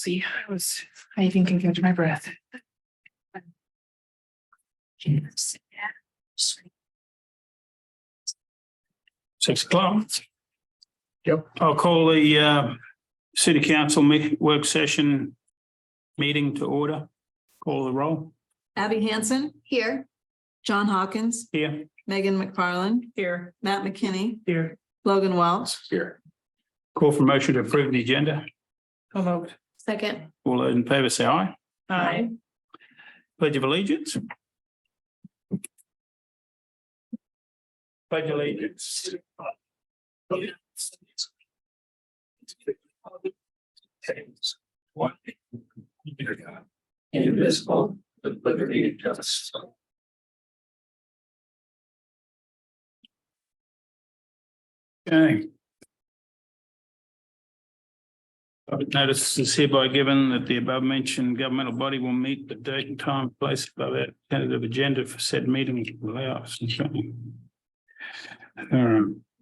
See, I even can catch my breath. 6:00. Yep. I'll call the city council work session meeting to order. Call the roll. Abby Hansen. Here. John Hawkins. Here. Megan McFarland. Here. Matt McKinney. Here. Logan Welch. Here. Call for motion to approve the agenda. Hello. Second. All those in favour say aye. Aye. Pledge of allegiance. Pledge allegiance. One, indivisible, with liberty and justice. Okay. Notice is hereby given that the above mentioned governmental body will meet the date and time, place above that tentative agenda for said meeting.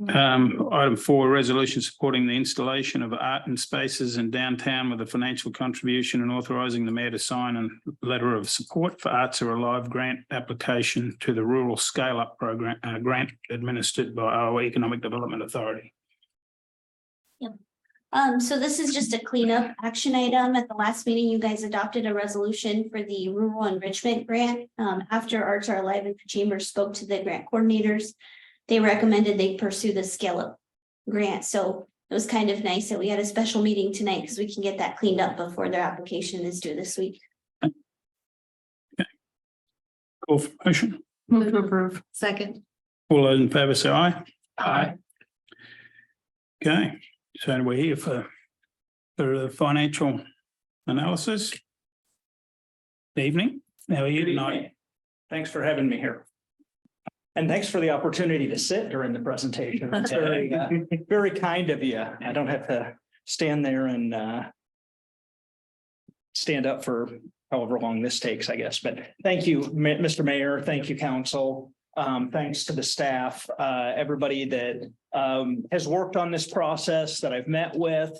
Item 4, resolution supporting the installation of art and spaces in downtown with a financial contribution and authorising the mayor to sign a letter of support for Arts Are Alive grant application to the Rural Scale Up Program grant administered by our Economic Development Authority. So this is just a cleanup action item. At the last meeting, you guys adopted a resolution for the rural enrichment grant. After Arts Are Alive and the Chamber spoke to the grant coordinators, they recommended they pursue the scale up grant. So it was kind of nice that we had a special meeting tonight because we can get that cleaned up before their application is due this week. Call for motion. Move to approve. Second. All those in favour say aye. Aye. Okay, so we're here for the financial analysis. Good evening. How are you tonight? Thanks for having me here. And thanks for the opportunity to sit during the presentation. It's very, very kind of you. I don't have to stand there and stand up for however long this takes, I guess. But thank you, Mr. Mayor. Thank you, council. Thanks to the staff, everybody that has worked on this process that I've met with.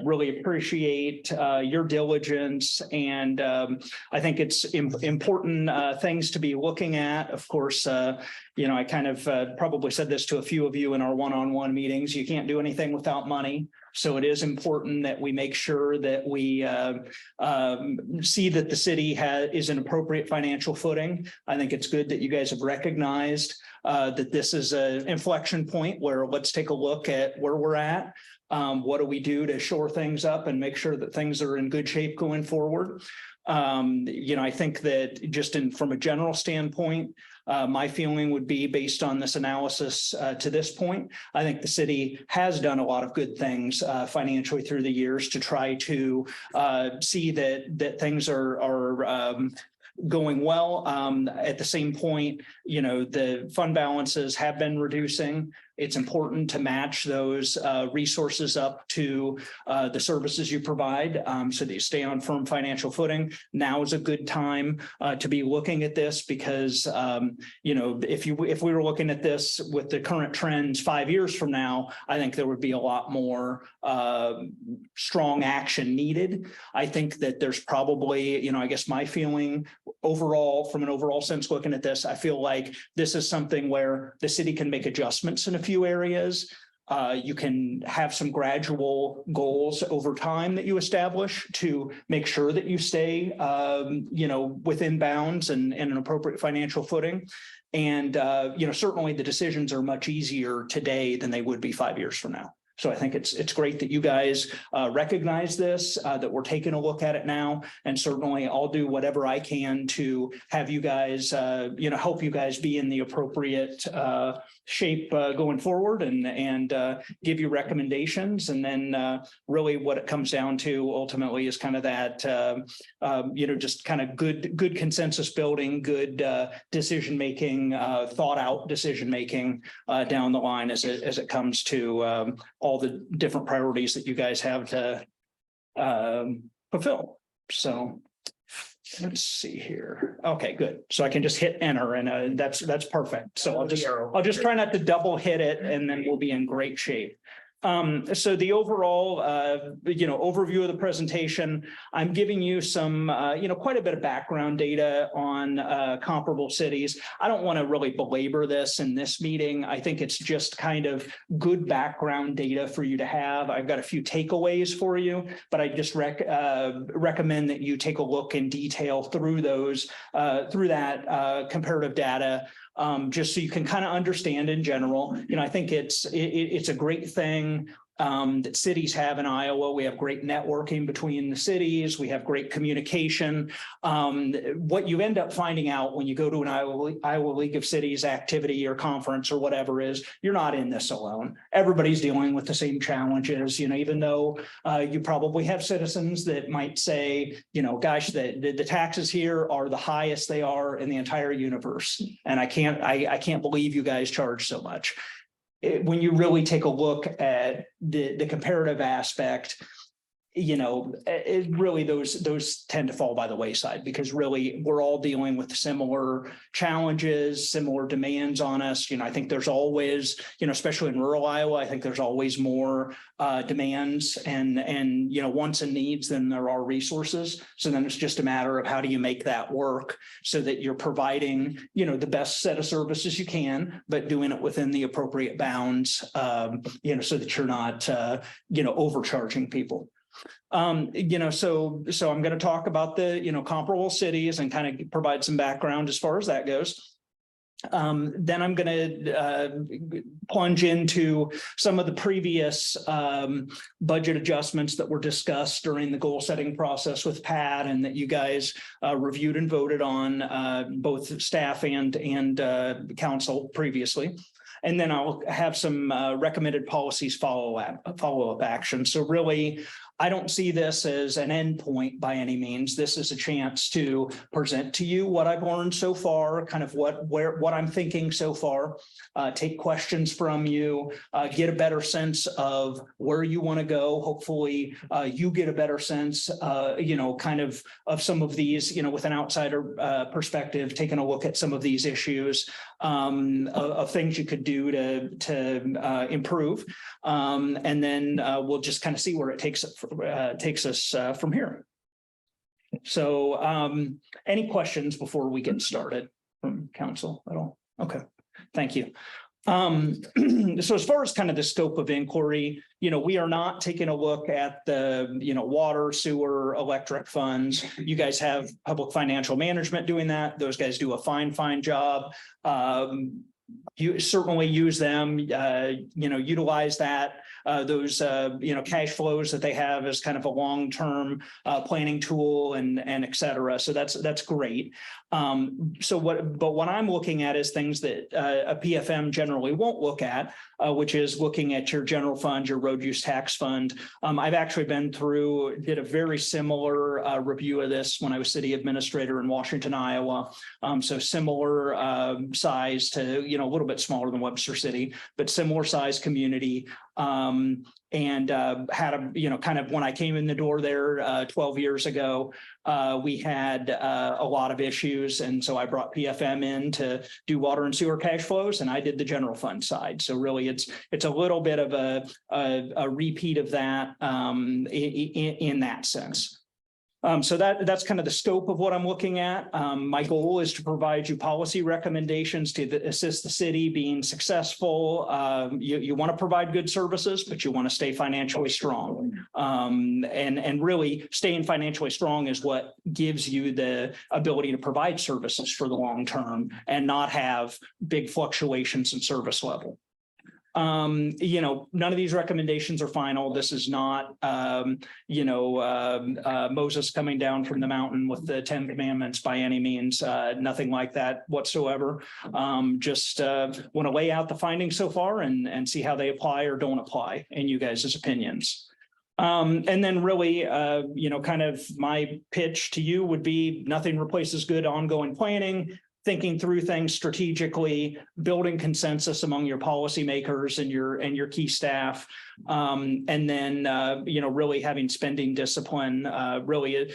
Really appreciate your diligence, and I think it's important things to be looking at. Of course, I kind of probably said this to a few of you in our one-on-one meetings. You can't do anything without money. So it is important that we make sure that we see that the city is an appropriate financial footing. I think it's good that you guys have recognized that this is an inflection point where let's take a look at where we're at. What do we do to shore things up and make sure that things are in good shape going forward? I think that just from a general standpoint, my feeling would be based on this analysis to this point, I think the city has done a lot of good things financially through the years to try to see that things are going well. At the same point, the fund balances have been reducing. It's important to match those resources up to the services you provide so that you stay on firm financial footing. Now is a good time to be looking at this because, if we were looking at this with the current trends 5 years from now, I think there would be a lot more strong action needed. I think that there's probably, I guess my feeling overall, from an overall sense, looking at this, I feel like this is something where the city can make adjustments in a few areas. You can have some gradual goals over time that you establish to make sure that you stay, within bounds and an appropriate financial footing. And, certainly the decisions are much easier today than they would be 5 years from now. So I think it's great that you guys recognize this, that we're taking a look at it now, and certainly I'll do whatever I can to have you guys, help you guys be in the appropriate shape going forward, and give you recommendations. And then really what it comes down to ultimately is kind of that, just kind of good consensus building, good decision making, thought out decision making down the line as it comes to all the different priorities that you guys have to fulfill. So let's see here. Okay, good. So I can just hit enter, and that's perfect. So I'll just try not to double hit it, and then we'll be in great shape. So the overall, overview of the presentation, I'm giving you some, quite a bit of background data on comparable cities. I don't want to really belabor this in this meeting. I think it's just kind of good background data for you to have. I've got a few takeaways for you, but I just recommend that you take a look in detail through those, through that comparative data. Just so you can kind of understand in general, I think it's a great thing that cities have in Iowa. We have great networking between the cities. We have great communication. What you end up finding out when you go to an Iowa League of Cities activity or conference or whatever is you're not in this alone. Everybody's dealing with the same challenges, even though you probably have citizens that might say, gosh, the taxes here are the highest they are in the entire universe. And I can't believe you guys charge so much. When you really take a look at the comparative aspect, really those tend to fall by the wayside because really we're all dealing with similar challenges, similar demands on us. I think there's always, especially in rural Iowa, I think there's always more demands and wants and needs than there are resources. So then it's just a matter of how do you make that work so that you're providing, the best set of services you can, but doing it within the appropriate bounds, so that you're not, overcharging people. So I'm going to talk about the, comparable cities and kind of provide some background as far as that goes. Then I'm going to plunge into some of the previous budget adjustments that were discussed during the goal setting process with Pat and that you guys reviewed and voted on, both staff and council previously. And then I'll have some recommended policies follow-up action. So really, I don't see this as an endpoint by any means. This is a chance to present to you what I've learned so far, kind of what I'm thinking so far, take questions from you, get a better sense of where you want to go. Hopefully you get a better sense, kind of some of these, with an outsider perspective, taking a look at some of these issues, of things you could do to improve. And then we'll just kind of see where it takes us from here. So any questions before we get started from council at all? Okay, thank you. So as far as kind of the scope of inquiry, we are not taking a look at the, water, sewer, electric funds. You guys have public financial management doing that. Those guys do a fine job. You certainly use them, utilize that, those, cash flows that they have as kind of a long-term planning tool and et cetera. So that's great. But what I'm looking at is things that a PFM generally won't look at, which is looking at your general fund, your road use tax fund. I've actually did a very similar review of this when I was city administrator in Washington, Iowa. So similar size to, a little bit smaller than Webster City, but similar size community. And had a, kind of when I came in the door there 12 years ago, we had a lot of issues. And so I brought PFM in to do water and sewer cash flows, and I did the general fund side. So really it's a little bit of a repeat of that in that sense. So that's kind of the scope of what I'm looking at. My goal is to provide you policy recommendations to assist the city being successful. You want to provide good services, but you want to stay financially strong. And really staying financially strong is what gives you the ability to provide services for the long term and not have big fluctuations in service level. None of these recommendations are final. This is not, Moses coming down from the mountain with the 10 commandments by any means, nothing like that whatsoever. Just want to lay out the findings so far and see how they apply or don't apply in you guys' opinions. And then really, kind of my pitch to you would be nothing replaces good ongoing planning. thinking through things strategically, building consensus among your policymakers and your key staff. And then, really having spending discipline, really,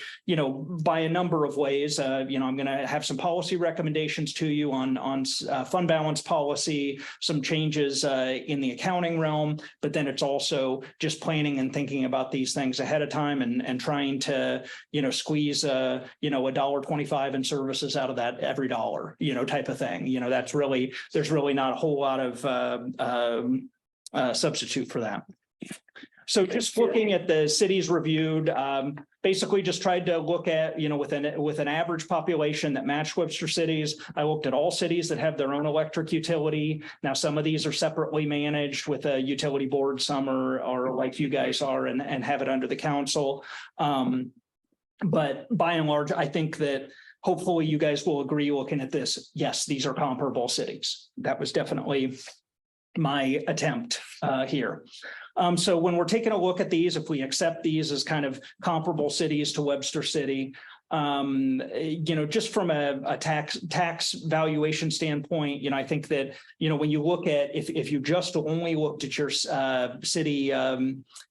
by a number of ways. I'm going to have some policy recommendations to you on fund balance policy, some changes in the accounting realm, but then it's also just planning and thinking about these things ahead of time and trying to, squeeze, $1.25 in services out of that every dollar, type of thing. There's really not a whole lot of substitute for that. So just looking at the cities reviewed, basically just tried to look at, with an average population that matched Webster cities. I looked at all cities that have their own electric utility. Now, some of these are separately managed with a utility board. Some are like you guys are and have it under the council. But by and large, I think that hopefully you guys will agree looking at this. Yes, these are comparable cities. That was definitely my attempt here. So when we're taking a look at these, if we accept these as kind of comparable cities to Webster City, just from a tax valuation standpoint, I think that, when you look at, if you just only looked at your city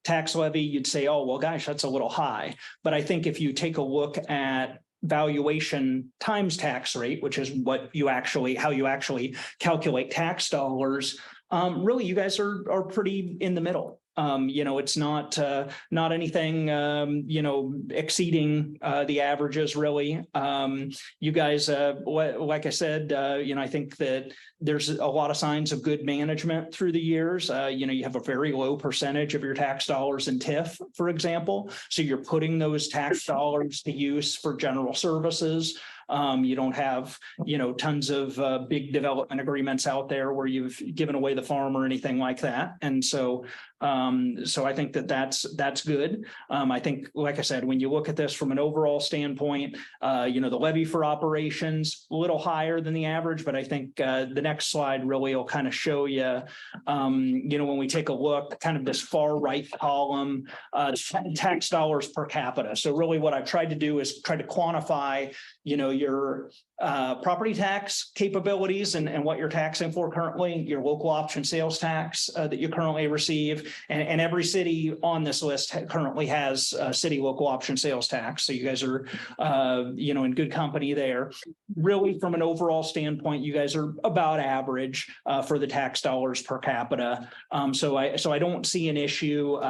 tax levy, you'd say, oh, well, gosh, that's a little high. But I think if you take a look at valuation times tax rate, which is how you actually calculate tax dollars, really, you guys are pretty in the middle. It's not anything, exceeding the averages, really. You guys, like I said, I think that there's a lot of signs of good management through the years. You have a very low percentage of your tax dollars in TIF, for example. So you're putting those tax dollars to use for general services. You don't have, tons of big development agreements out there where you've given away the farm or anything like that. And so I think that's good. I think, like I said, when you look at this from an overall standpoint, the levy for operations a little higher than the average, but I think the next slide really will kind of show you, when we take a look, kind of this far right column, tax dollars per capita. So really what I've tried to do is try to quantify, your property tax capabilities and what you're taxing for currently, your local option sales tax that you currently receive. And every city on this list currently has city local option sales tax. So you guys are, in good company there. Really, from an overall standpoint, you guys are about average for the tax dollars per capita. So I don't see an issue,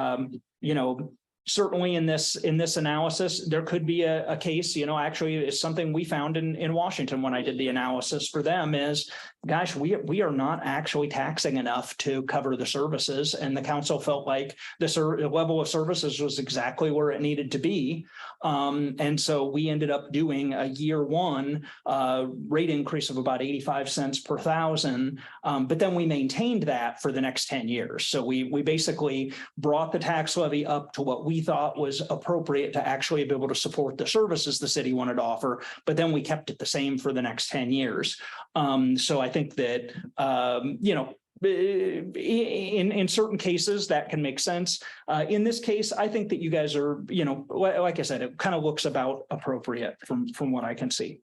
certainly in this analysis, there could be a case, actually it's something we found in Washington when I did the analysis for them is, gosh, we are not actually taxing enough to cover the services. And the council felt like the level of services was exactly where it needed to be. And so we ended up doing a year one rate increase of about 85 cents per thousand. But then we maintained that for the next 10 years. So we basically brought the tax levy up to what we thought was appropriate to actually be able to support the services the city wanted to offer, but then we kept it the same for the next 10 years. So I think that, in certain cases that can make sense. In this case, I think that you guys are, like I said, it kind of looks about appropriate from what I can see.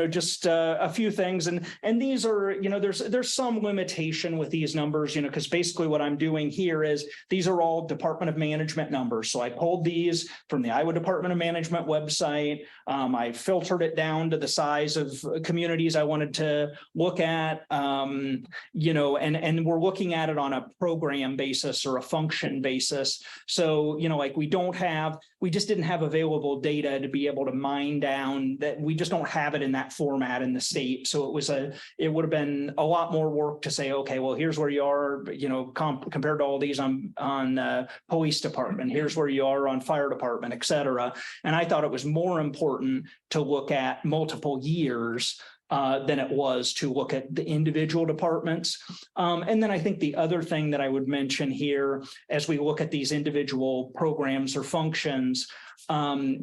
Just a few things. And these are, there's some limitation with these numbers, because basically what I'm doing here is these are all Department of Management numbers. So I pulled these from the Iowa Department of Management website. I filtered it down to the size of communities I wanted to look at, and we're looking at it on a program basis or a function basis. So, we just didn't have available data to be able to mine down that. We just don't have it in that format in the state. So it would have been a lot more work to say, okay, well, here's where you are, compared to all these on police department, here's where you are on fire department, et cetera. And I thought it was more important to look at multiple years than it was to look at the individual departments. And then I think the other thing that I would mention here, as we look at these individual programs or functions,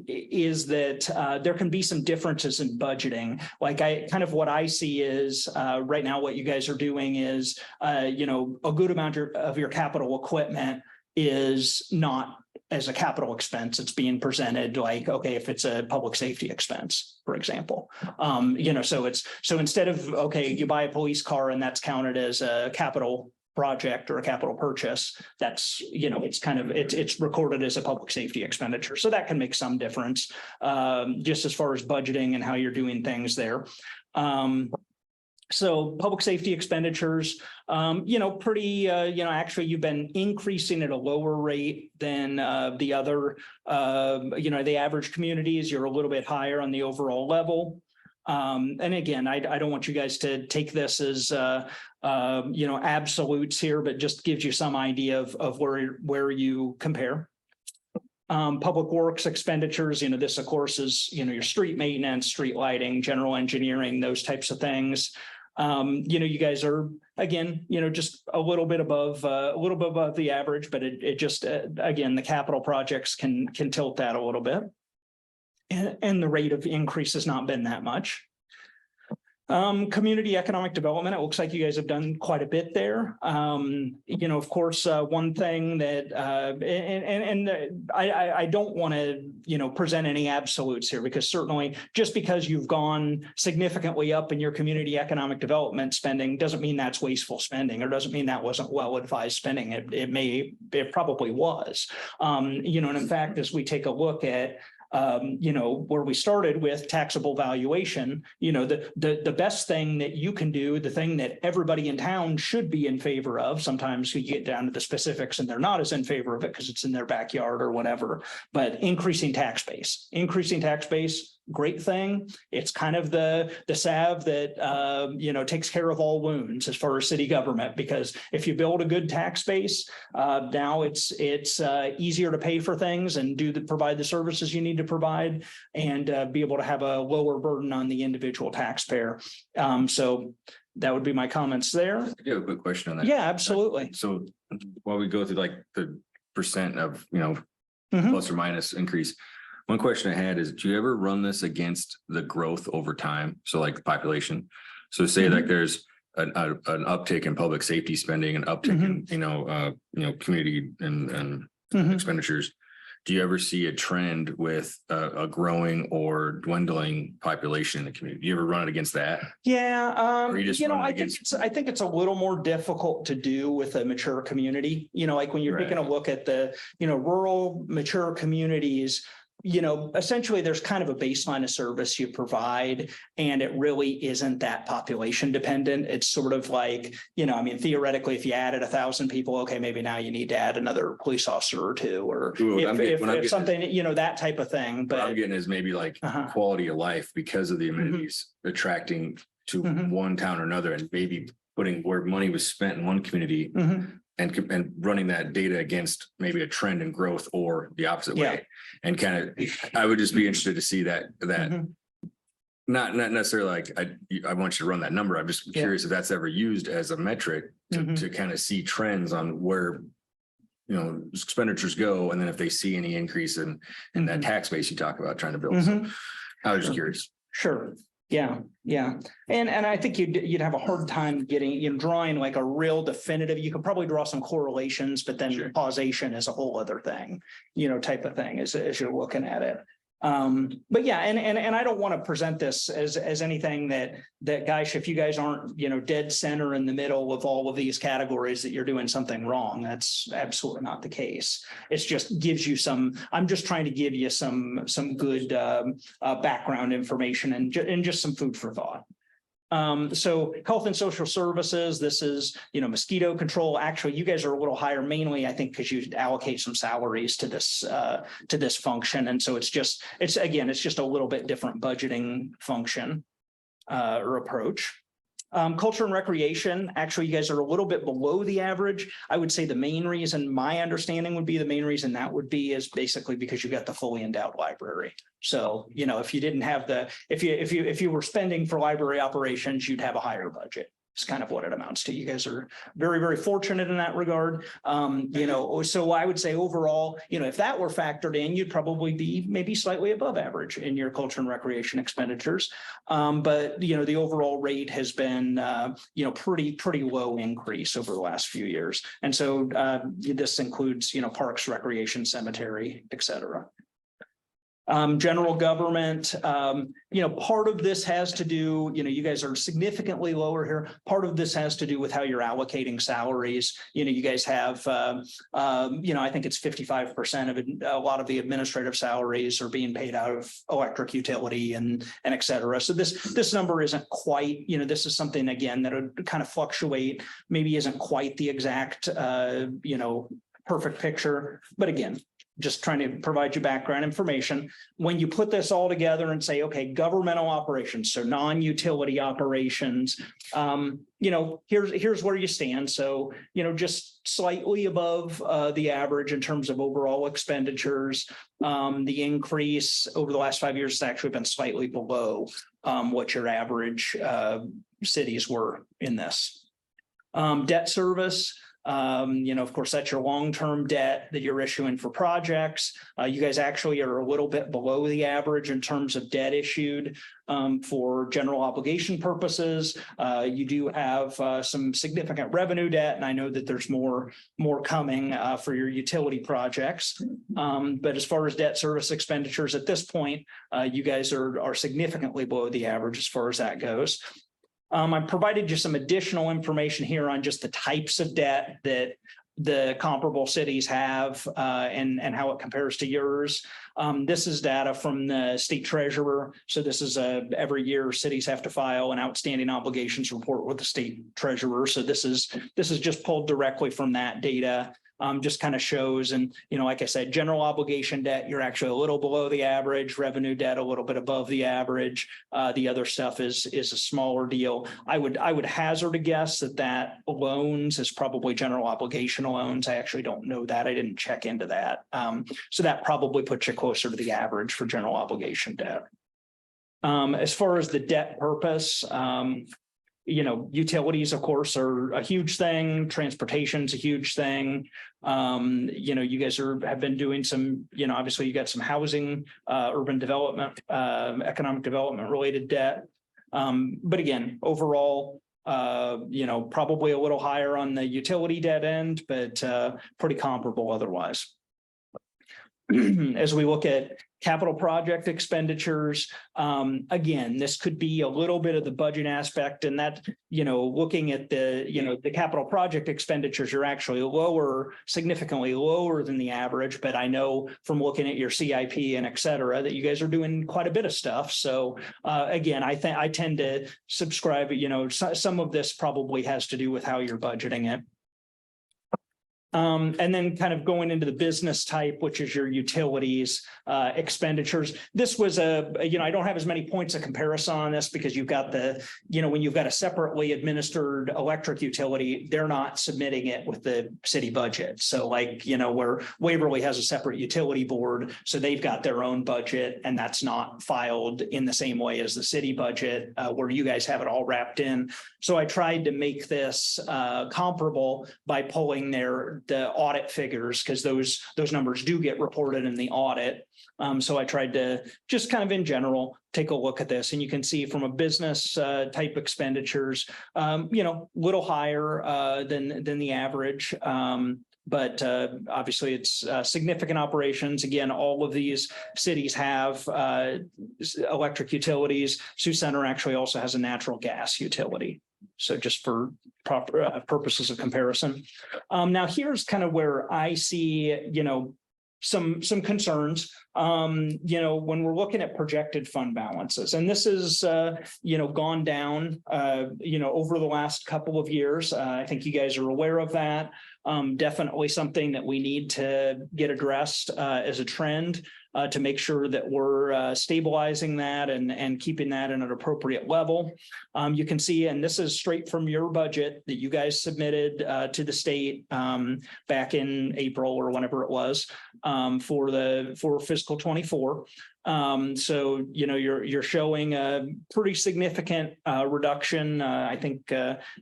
is that there can be some differences in budgeting. Like what I see is right now, what you guys are doing is, a good amount of your capital equipment is not as a capital expense. It's being presented like, okay, if it's a public safety expense, for example. So instead of, okay, you buy a police car and that's counted as a capital project or a capital purchase, that's, it's recorded as a public safety expenditure. So that can make some difference, just as far as budgeting and how you're doing things there. So public safety expenditures, actually you've been increasing at a lower rate than the other, the average communities. You're a little bit higher on the overall level. And again, I don't want you guys to take this as, absolutes here, but just gives you some idea of where you compare. Public works expenditures, this of course is, your street maintenance, street lighting, general engineering, those types of things. You guys are, again, just a little bit above the average, but it just, again, the capital projects can tilt that a little bit. And the rate of increase has not been that much. Community economic development, it looks like you guys have done quite a bit there. Of course, one thing that, I don't want to, present any absolutes here, because certainly just because you've gone significantly up in your community economic development spending doesn't mean that's wasteful spending, or doesn't mean that wasn't well-advised spending. It probably was. And in fact, as we take a look at where we started with taxable valuation, the best thing that you can do, the thing that everybody in town should be in favor of, sometimes you get down to the specifics and they're not as in favor of it because it's in their backyard or whatever, but increasing tax base, great thing. It's kind of the salve that, takes care of all wounds as far as city government, because if you build a good tax base, now it's easier to pay for things and provide the services you need to provide, and be able to have a lower burden on the individual taxpayer. So that would be my comments there. I do have a quick question on that. Yeah, absolutely. So while we go through like the percent of, Mhm. plus or minus increase, one question I had is, do you ever run this against the growth over time? So like the population. So say like there's an uptick in public safety spending, an uptick in, community and Mhm. expenditures. Do you ever see a trend with a growing or dwindling population in the community? Do you ever run it against that? Yeah, Or you just run it I think it's a little more difficult to do with a mature community. Like when you're taking a look at the, rural mature communities, essentially there's kind of a baseline of service you provide, and it really isn't that population dependent. It's sort of like, theoretically, if you added 1,000 people, okay, maybe now you need to add another police officer or two, or if something, that type of thing. But what I'm getting is maybe like quality of life, because of the amenities attracting to one town or another, and maybe putting where money was spent in one community and running that data against maybe a trend in growth or the opposite way. And kind of, I would just be interested to see that not necessarily like I want you to run that number. I'm just curious if that's ever used as a metric to kind of see trends on where, expenditures go. And then if they see any increase in that tax base you talk about trying to build. So I was just curious. Sure. Yeah. And I think you'd have a hard time drawing like a real definitive. You could probably draw some correlations, but then causation is a whole other thing, type of thing as you're looking at it. But yeah, and I don't want to present this as anything that guys, if you guys aren't, dead center in the middle of all of these categories, that you're doing something wrong. That's absolutely not the case. It's just gives you I'm just trying to give you some good background information and just some food for thought. So health and social services, this is, mosquito control. Actually, you guys are a little higher, mainly, I think, because you allocate some salaries to this function. And so it's just a little bit different budgeting function or approach. Culture and recreation, actually, you guys are a little bit below the average. I would say the main reason, my understanding would be that would be is basically because you got the fully endowed library. So, if you didn't have if you were spending for library operations, you'd have a higher budget. It's kind of what it amounts to. You guys are very, very fortunate in that regard. So I would say overall, if that were factored in, you'd probably be maybe slightly above average in your culture and recreation expenditures. But the overall rate has been, pretty low increase over the last few years. And so this includes, parks, recreation, cemetery, et cetera. General government, part of this has to do, you guys are significantly lower here. Part of this has to do with how you're allocating salaries. You guys have, I think it's 55% of it. A lot of the administrative salaries are being paid out of electric utility and et cetera. So this number isn't quite, this is something again that would kind of fluctuate, maybe isn't quite the exact, perfect picture, but again, just trying to provide you background information. When you put this all together and say, okay, governmental operations, so non-utility operations, here's where you stand. So, just slightly above the average in terms of overall expenditures. The increase over the last 5 years has actually been slightly below what your average cities were in this. Debt service. Of course, that's your long-term debt that you're issuing for projects. You guys actually are a little bit below the average in terms of debt issued for general obligation purposes. You do have some significant revenue debt, and I know that there's more coming for your utility projects. But as far as debt service expenditures at this point, you guys are significantly below the average as far as that goes. I provided you some additional information here on just the types of debt that the comparable cities have and how it compares to yours. This is data from the state treasurer. So this is every year cities have to file an outstanding obligations report with the state treasurer. So this is just pulled directly from that data. Just kind of shows, and like I said, general obligation debt, you're actually a little below the average, revenue debt a little bit above the average. The other stuff is a smaller deal. I would hazard a guess that loans is probably general obligation loans. I actually don't know that. I didn't check into that. So that probably puts you closer to the average for general obligation debt. As far as the debt purpose, utilities, of course, are a huge thing. Transportation's a huge thing. You guys have been doing some, obviously you got some housing, urban development, economic development related debt. But again, overall, probably a little higher on the utility debt end, but pretty comparable otherwise. As we look at capital project expenditures, again, this could be a little bit of the budget aspect, and that, looking at the capital project expenditures, you're actually significantly lower than the average. But I know from looking at your CIP and et cetera, that you guys are doing quite a bit of stuff. So again, I tend to subscribe, some of this probably has to do with how you're budgeting it. And then kind of going into the business type, which is your utilities expenditures. This was I don't have as many points of comparison on this because you've got when you've got a separately administered electric utility, they're not submitting it with the city budget. So where Waverly has a separate utility board, so they've got their own budget, and that's not filed in the same way as the city budget, where you guys have it all wrapped in. So I tried to make this comparable by pulling the audit figures, because those numbers do get reported in the audit. So I tried to just kind of in general take a look at this, and you can see from a business type expenditures, little higher than the average. But obviously it's significant operations. Again, all of these cities have electric utilities. Sioux Center actually also has a natural gas utility. So just for proper purposes of comparison. Now here's kind of where I see, some concerns, when we're looking at projected fund balances, and this is, gone down, over the last couple of years. I think you guys are aware of that. Definitely something that we need to get addressed as a trend to make sure that we're stabilizing that and keeping that in an appropriate level. You can see, and this is straight from your budget that you guys submitted to the state back in April or whenever it was for fiscal 24. So, you're showing a pretty significant reduction. I think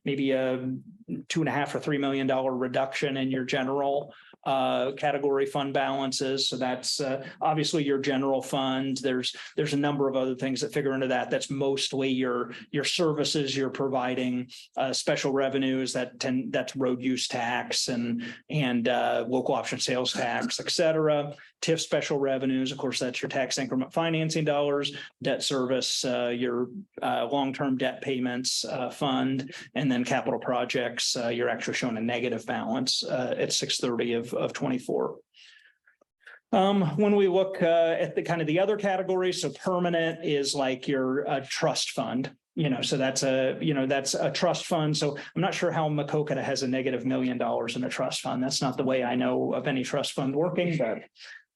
maybe a $2.5 or $3 million reduction in your general category fund balances. So that's obviously your general fund. There's a number of other things that figure into that. That's mostly your services you're providing, special revenues that's road use tax and local option sales tax, et cetera. TIF special revenues, of course, that's your tax increment financing dollars, debt service, your long-term debt payments fund, and then capital projects. You're actually showing a negative balance at 6/30 of 24. When we look at the kind of the other categories, so permanent is like your trust fund. So that's a trust fund. So I'm not sure how Macokota has a negative $1 million in a trust fund. That's not the way I know of any trust fund working, but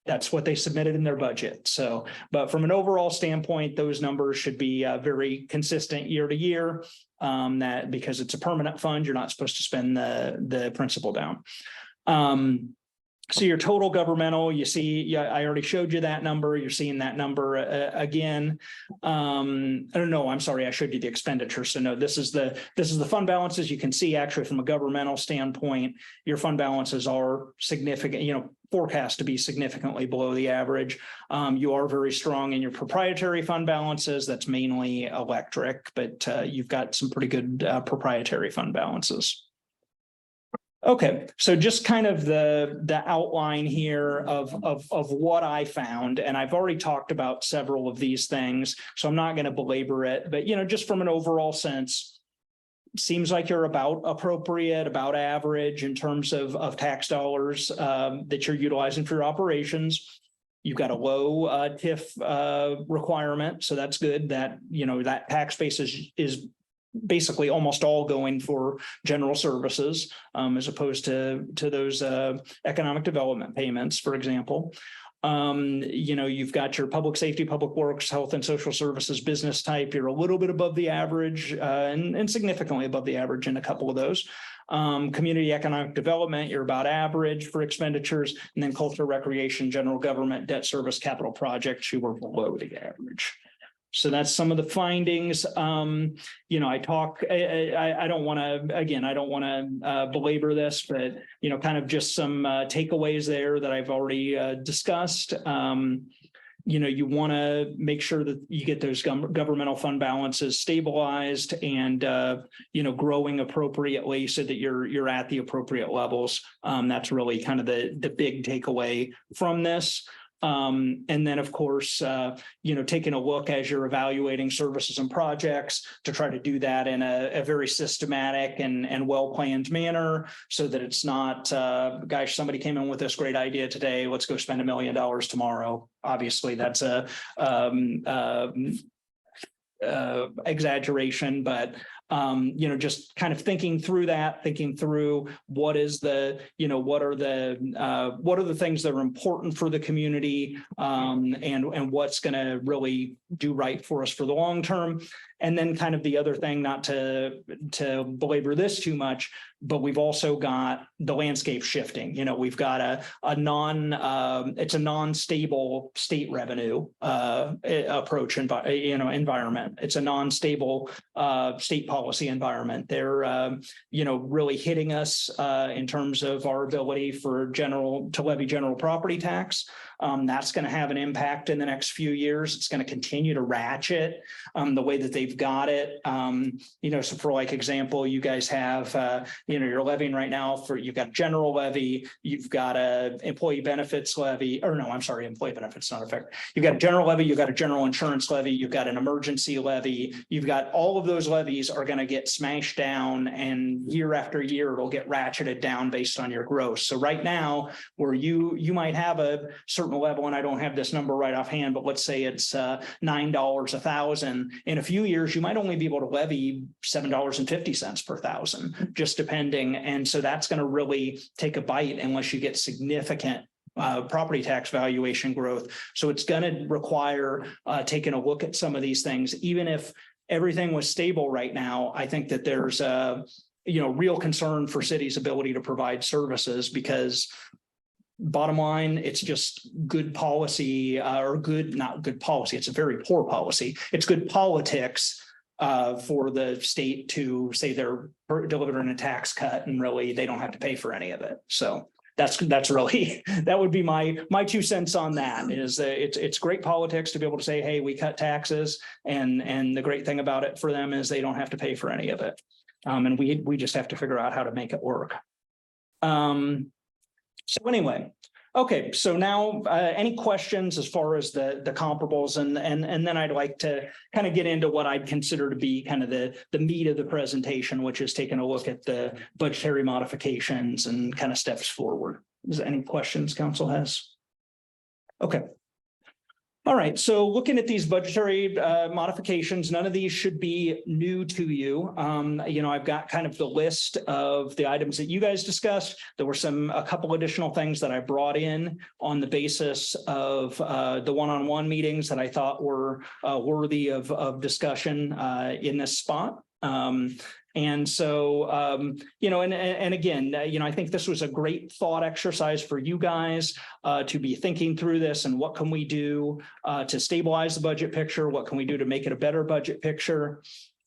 that's what they submitted in their budget. So, but from an overall standpoint, those numbers should be very consistent year to year. That because it's a permanent fund, you're not supposed to spend the principal down. So your total governmental, you see, I already showed you that number. You're seeing that number again. No, I'm sorry, I showed you the expenditure. So no, this is the fund balances. You can see actually from a governmental standpoint, your fund balances are significant, forecast to be significantly below the average. You are very strong in your proprietary fund balances. That's mainly electric, but you've got some pretty good proprietary fund balances. Okay, so just kind of the outline here of what I found, and I've already talked about several of these things, so I'm not going to belabor it, but just from an overall sense, seems like you're about appropriate, about average in terms of tax dollars that you're utilizing for your operations. You've got a low TIF requirement, so that's good. That that tax base is basically almost all going for general services, as opposed to those economic development payments, for example. You've got your public safety, public works, health and social services, business type. You're a little bit above the average and significantly above the average in a couple of those. Community economic development, you're about average for expenditures, and then culture, recreation, general government, debt service, capital projects, you were below the average. So that's some of the findings. I don't want to belabor this, but, kind of just some takeaways there that I've already discussed. You want to make sure that you get those governmental fund balances stabilized and, growing appropriately so that you're at the appropriate levels. That's really kind of the big takeaway from this. And then, of course, taking a look as you're evaluating services and projects to try to do that in a very systematic and well-planned manner so that it's not, gosh, somebody came in with this great idea today, let's go spend $1 million tomorrow. Obviously, that's a exaggeration, but just kind of thinking through what are the things that are important for the community, and what's going to really do right for us for the long term. And then kind of the other thing, not to belabor this too much, but we've also got the landscape shifting. We've got it's a non-stable state revenue approach environment. It's a non-stable state policy environment. They're really hitting us in terms of our ability to levy general property tax. That's going to have an impact in the next few years. It's going to continue to ratchet the way that they've got it. So for example, you guys have, you're levying right now you've got general levy, you've got a employee benefits levy, employee benefits not affected. You've got a general levy, you've got a general insurance levy, you've got an emergency levy, you've got all of those levies are going to get smashed down, and year after year, it'll get ratcheted down based on your gross. So right now, where you might have a certain level, and I don't have this number right offhand, but let's say it's $9 a thousand. In a few years, you might only be able to levy $7.50 per thousand, just depending. And so that's going to really take a bite unless you get significant property tax valuation growth. So it's going to require taking a look at some of these things. Even if everything was stable right now, I think that there's a real concern for cities' ability to provide services, because bottom line, it's just good policy or not good policy. It's a very poor policy. It's good politics for the state to say they're delivering a tax cut and really they don't have to pay for any of it. So that's really, that would be my 2 cents on that is that it's great politics to be able to say, hey, we cut taxes. And the great thing about it for them is they don't have to pay for any of it. And we just have to figure out how to make it work. So anyway, okay, so now any questions as far as the comparables and then I'd like to kind of get into what I'd consider to be kind of the meat of the presentation, which is taking a look at the budgetary modifications and kind of steps forward. Is there any questions council has? Okay. All right, so looking at these budgetary modifications, none of these should be new to you. I've got kind of the list of the items that you guys discussed. There were a couple additional things that I brought in on the basis of the one-on-one meetings that I thought were worthy of discussion in this spot. And so, and again, I think this was a great thought exercise for you guys to be thinking through this and what can we do to stabilize the budget picture? What can we do to make it a better budget picture?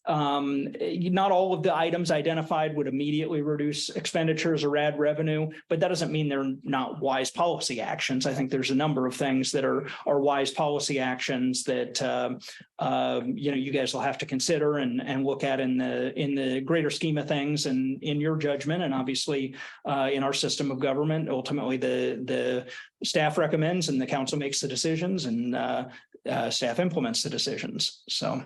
Not all of the items identified would immediately reduce expenditures or add revenue, but that doesn't mean they're not wise policy actions. I think there's a number of things that are wise policy actions that you guys will have to consider and look at in the greater scheme of things and in your judgment. And obviously, in our system of government, ultimately the staff recommends and the council makes the decisions and staff implements the decisions. So.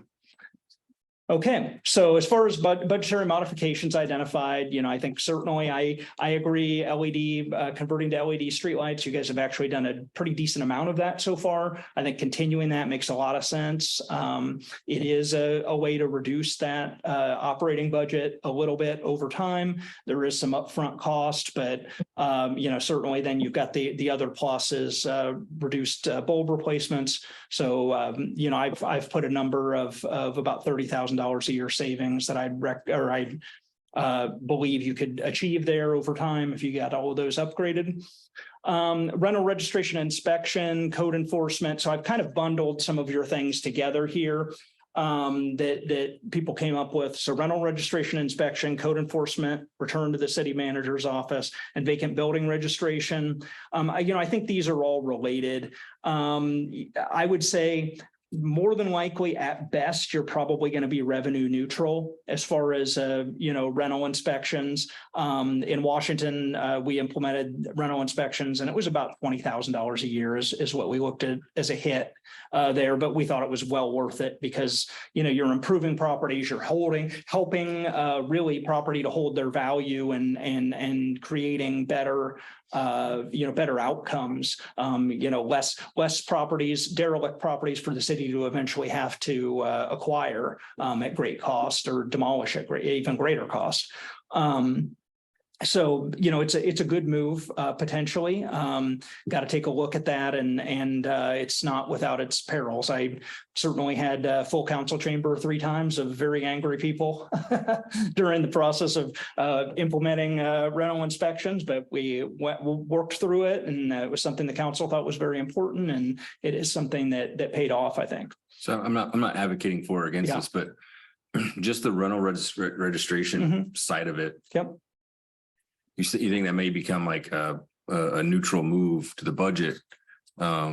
Okay, so as far as budgetary modifications identified, I think certainly I agree. LED converting to LED streetlights, you guys have actually done a pretty decent amount of that so far. I think continuing that makes a lot of sense. It is a way to reduce that operating budget a little bit over time. There is some upfront cost, but certainly then you've got the other pluses, reduced bulb replacements. So I've put a number of about $30,000 a year savings that I believe you could achieve there over time if you got all of those upgraded. Rental registration inspection, code enforcement. So I've kind of bundled some of your things together here that people came up with. So rental registration inspection, code enforcement, return to the city manager's office, and vacant building registration. I think these are all related. I would say more than likely at best, you're probably going to be revenue neutral as far as, rental inspections. In Washington, we implemented rental inspections and it was about $20,000 a year is what we looked at as a hit there, but we thought it was well worth it because, you're improving properties, you're helping really property to hold their value and creating better better outcomes, less properties, derelict properties for the city to eventually have to acquire at great cost or demolish at even greater cost. So, it's a good move, potentially. Got to take a look at that and it's not without its perils. I certainly had full council chamber 3 times of very angry people during the process of implementing rental inspections, but we worked through it and it was something the council thought was very important and it is something that paid off, I think. So I'm not advocating for or against this, but just the rental registration side of it. Yep. You think that may become like a neutral move to the budget? How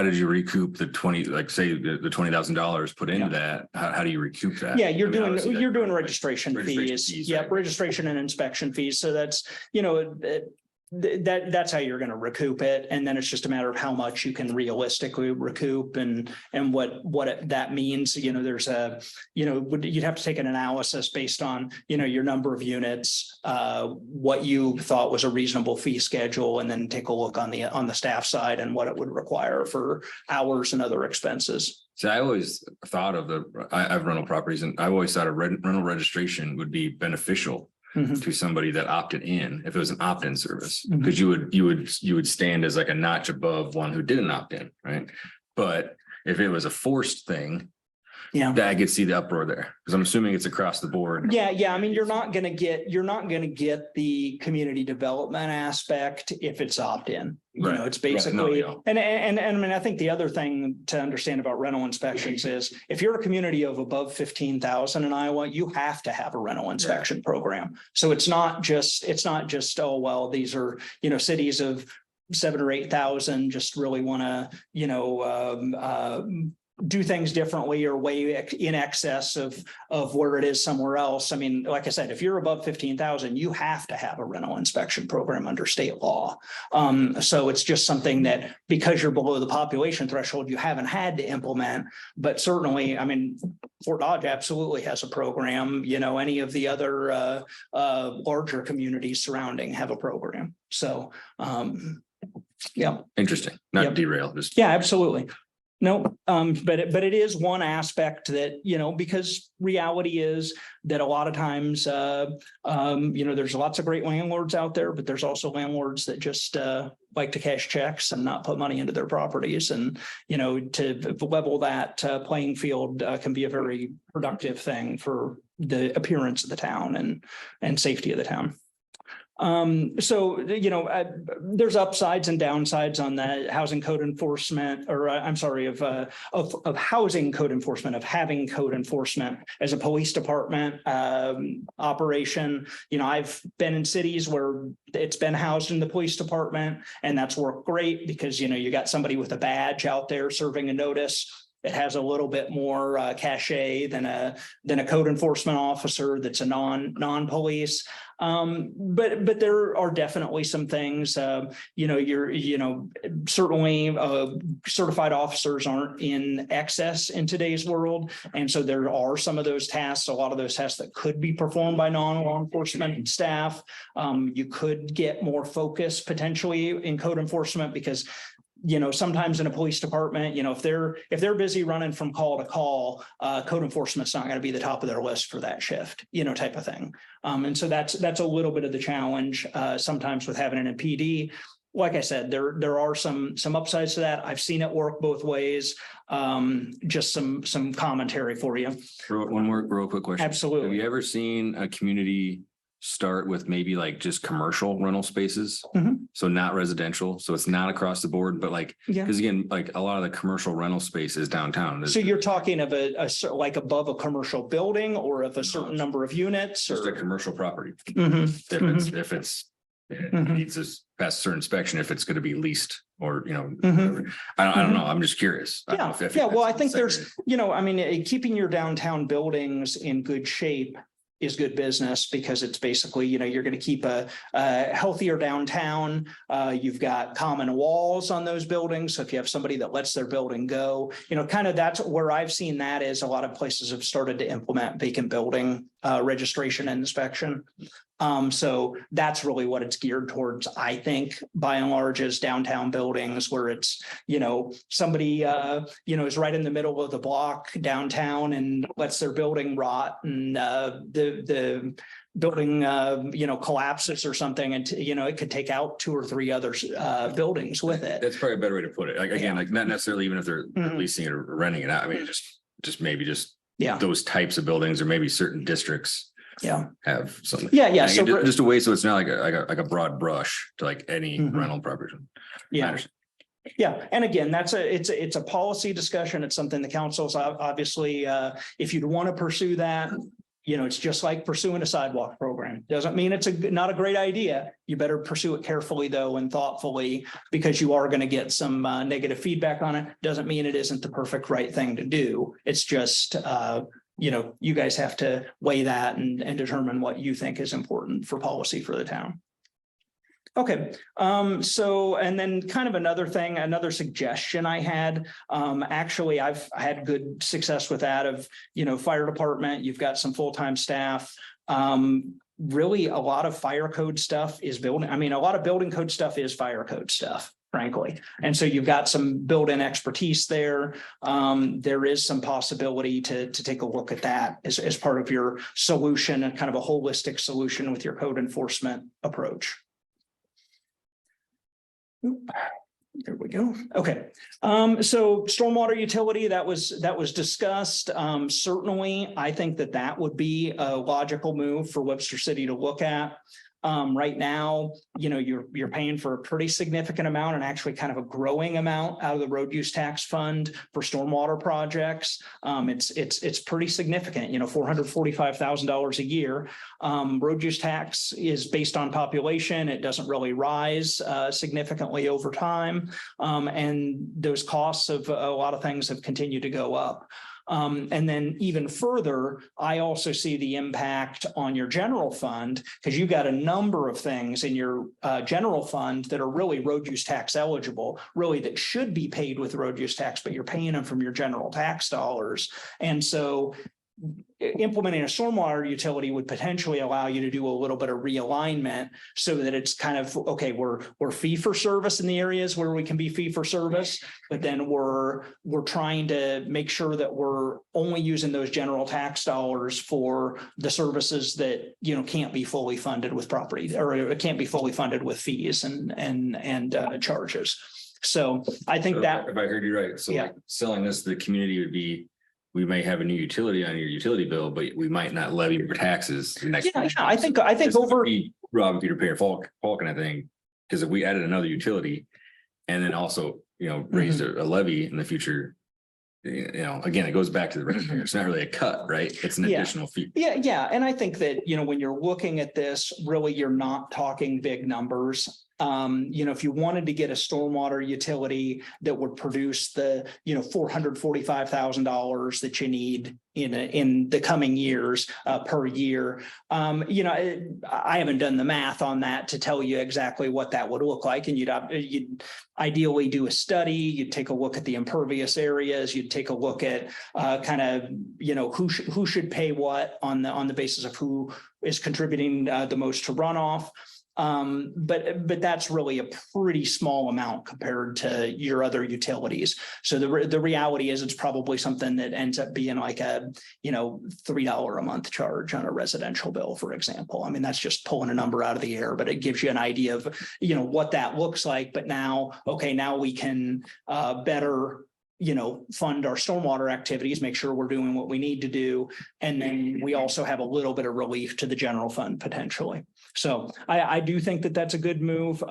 did you recoup the the $20,000 put into that? How do you recoup that? Yeah, you're doing registration fees. Yep, registration and inspection fees. So that's that's how you're going to recoup it, and then it's just a matter of how much you can realistically recoup and what that means. There's you'd have to take an analysis based on your number of units, what you thought was a reasonable fee schedule, and then take a look on the staff side and what it would require for hours and other expenses. So I always thought I have rental properties, and I always thought a rental registration would be beneficial to somebody that opted in if it was an opt-in service, because you would stand as like a notch above one who didn't opt in, right? But if it was a forced thing, Yeah. that I could see the uproar there, because I'm assuming it's across the board. Yeah. I mean, you're not gonna get the community development aspect if it's opt-in. You know, Right. it's Right. No, basically, yeah. and I mean, I think the other thing to understand about rental inspections is if you're a community of above 15,000 in Iowa, you have to have a rental inspection program. So it's not just, oh, well, these are, you know, cities of 7,000 or 8,000 just really want to, you know, do things differently or way in excess of where it is somewhere else. I mean, like I said, if you're above 15,000, you have to have a rental inspection program under state law. So it's just something that because you're below the population threshold, you haven't had to implement. But certainly, I mean, Fort Dodge absolutely has a program. You know, any of the other larger communities surrounding have a program. So yeah. Interesting, not Yep. derail, just. Yeah, absolutely. No, but it is one aspect that, you know, because reality is that a lot of times, you know, there's lots of great landlords out there, but there's also landlords that just like to cash checks and not put money into their properties. And, you know, to level that playing field can be a very productive thing for the appearance of the town and safety of the town. So, you know, there's upsides and downsides on the housing code enforcement, or I'm sorry, of housing code enforcement, of having code enforcement as a police department operation. You know, I've been in cities where it's been housed in the police department, and that's worked great because, you know, you got somebody with a badge out there serving a notice. It has a little bit more cachet than a code enforcement officer that's a non-police. But there are definitely some things, you know, certainly certified officers aren't in excess in today's world. And so there are some of those tasks, a lot of those tasks that could be performed by non-law enforcement staff. You could get more focus potentially in code enforcement because, you know, sometimes in a police department, you know, if they're busy running from call to call, code enforcement's not going to be the top of their list for that shift, you know, type of thing. And so that's a little bit of the challenge sometimes with having an PD. Like I said, there are some upsides to that. I've seen it work both ways. Just some commentary for you. One more real quick question. Absolutely. Have you ever seen a community start with maybe like just commercial rental spaces? Mhm. So not residential, so it's not across the board, but like, Yeah. because again, like a lot of the commercial rental space is downtown. So you're talking of a like above a commercial building or of a certain number of units Just a or? commercial property. Mhm. If it's it Mhm. needs this past certain inspection, if it's going to be leased or, you know, Mhm. whatever. I don't know. I'm just curious. I don't know if Yeah, well, I that's think the there's, second. you know, I mean, keeping your downtown buildings in good shape is good business because it's basically, you know, you're going to keep a healthier downtown. You've got common walls on those buildings. So if you have somebody that lets their building go, you know, kind of that's where I've seen that is a lot of places have started to implement vacant building registration and inspection. So that's really what it's geared towards, I think, by and large, is downtown buildings where it's, you know, somebody, you know, is right in the middle of the block downtown and lets their building rot and the building, you know, collapses or something. And, you know, it could take out 2 or 3 other buildings with it. That's probably a better way to put it. Like, again, like not necessarily even if they're Mhm. leasing it or renting it out. I mean, just maybe Yeah, those types of buildings or maybe certain districts yeah, have something. yeah. Like, So just a way so it's not like a broad brush to like any Mhm. rental property. yeah. Yeah, and again, it's a policy discussion. It's something the council's obviously, if you'd want to pursue that, you know, it's just like pursuing a sidewalk program. Doesn't mean it's not a great idea. You better pursue it carefully though and thoughtfully because you are going to get some negative feedback on it. Doesn't mean it isn't the perfect right thing to do. It's just, you know, you guys have to weigh that and determine what you think is important for policy for the town. Okay, so, and then kind of another suggestion I had, actually, I've had good success with that of, you know, fire department, you've got some full-time staff. Really, a lot of fire code stuff is building. I mean, a lot of building code stuff is fire code stuff, frankly. And so you've got some built-in expertise there. There is some possibility to take a look at that as part of your solution and kind of a holistic solution with your code enforcement approach. There we go. Okay. So stormwater utility, that was discussed. Certainly, I think that would be a logical move for Webster City to look at. Right now, you're paying for a pretty significant amount and actually kind of a growing amount out of the road use tax fund for stormwater projects. It's pretty significant, $445,000 a year. Road use tax is based on population. It doesn't really rise significantly over time. And those costs of a lot of things have continued to go up. And then even further, I also see the impact on your general fund, because you've got a number of things in your general fund that are really road use tax eligible, really that should be paid with road use tax, but you're paying them from your general tax dollars. And so implementing a stormwater utility would potentially allow you to do a little bit of realignment so that it's kind of, okay, we're fee for service in the areas where we can be fee for service, but then we're trying to make sure that we're only using those general tax dollars for the services that, can't be fully funded with property, or it can't be fully funded with fees and charges. So I think that if I heard you right, so Yeah. like selling this to the community would be, we may have a new utility on your utility bill, but we might not levy your taxes the next. Yeah, I think This would over. be Rob, Peter, Peter, Falcon, I think, because if we added another utility and then also, raised a levy in the future, again, it goes back to the ratepayer. It's not really a cut, right? It's an Yeah. additional fee. Yeah. And I think that, when you're looking at this, really, you're not talking big numbers. If you wanted to get a stormwater utility that would produce the, $445,000 that you need in the coming years per year, I haven't done the math on that to tell you exactly what that would look like. And you'd ideally do a study. You'd take a look at the impervious areas. You'd take a look at who should pay what on the basis of who is contributing the most to runoff. But that's really a pretty small amount compared to your other utilities. So the reality is it's probably something that ends up being like a, $3 a month charge on a residential bill, for example. I mean, that's just pulling a number out of the air, but it gives you an idea of, what that looks like. But now we can better fund our stormwater activities, make sure we're doing what we need to do. And then we also have a little bit of relief to the general fund potentially. So I do think that that's a good move.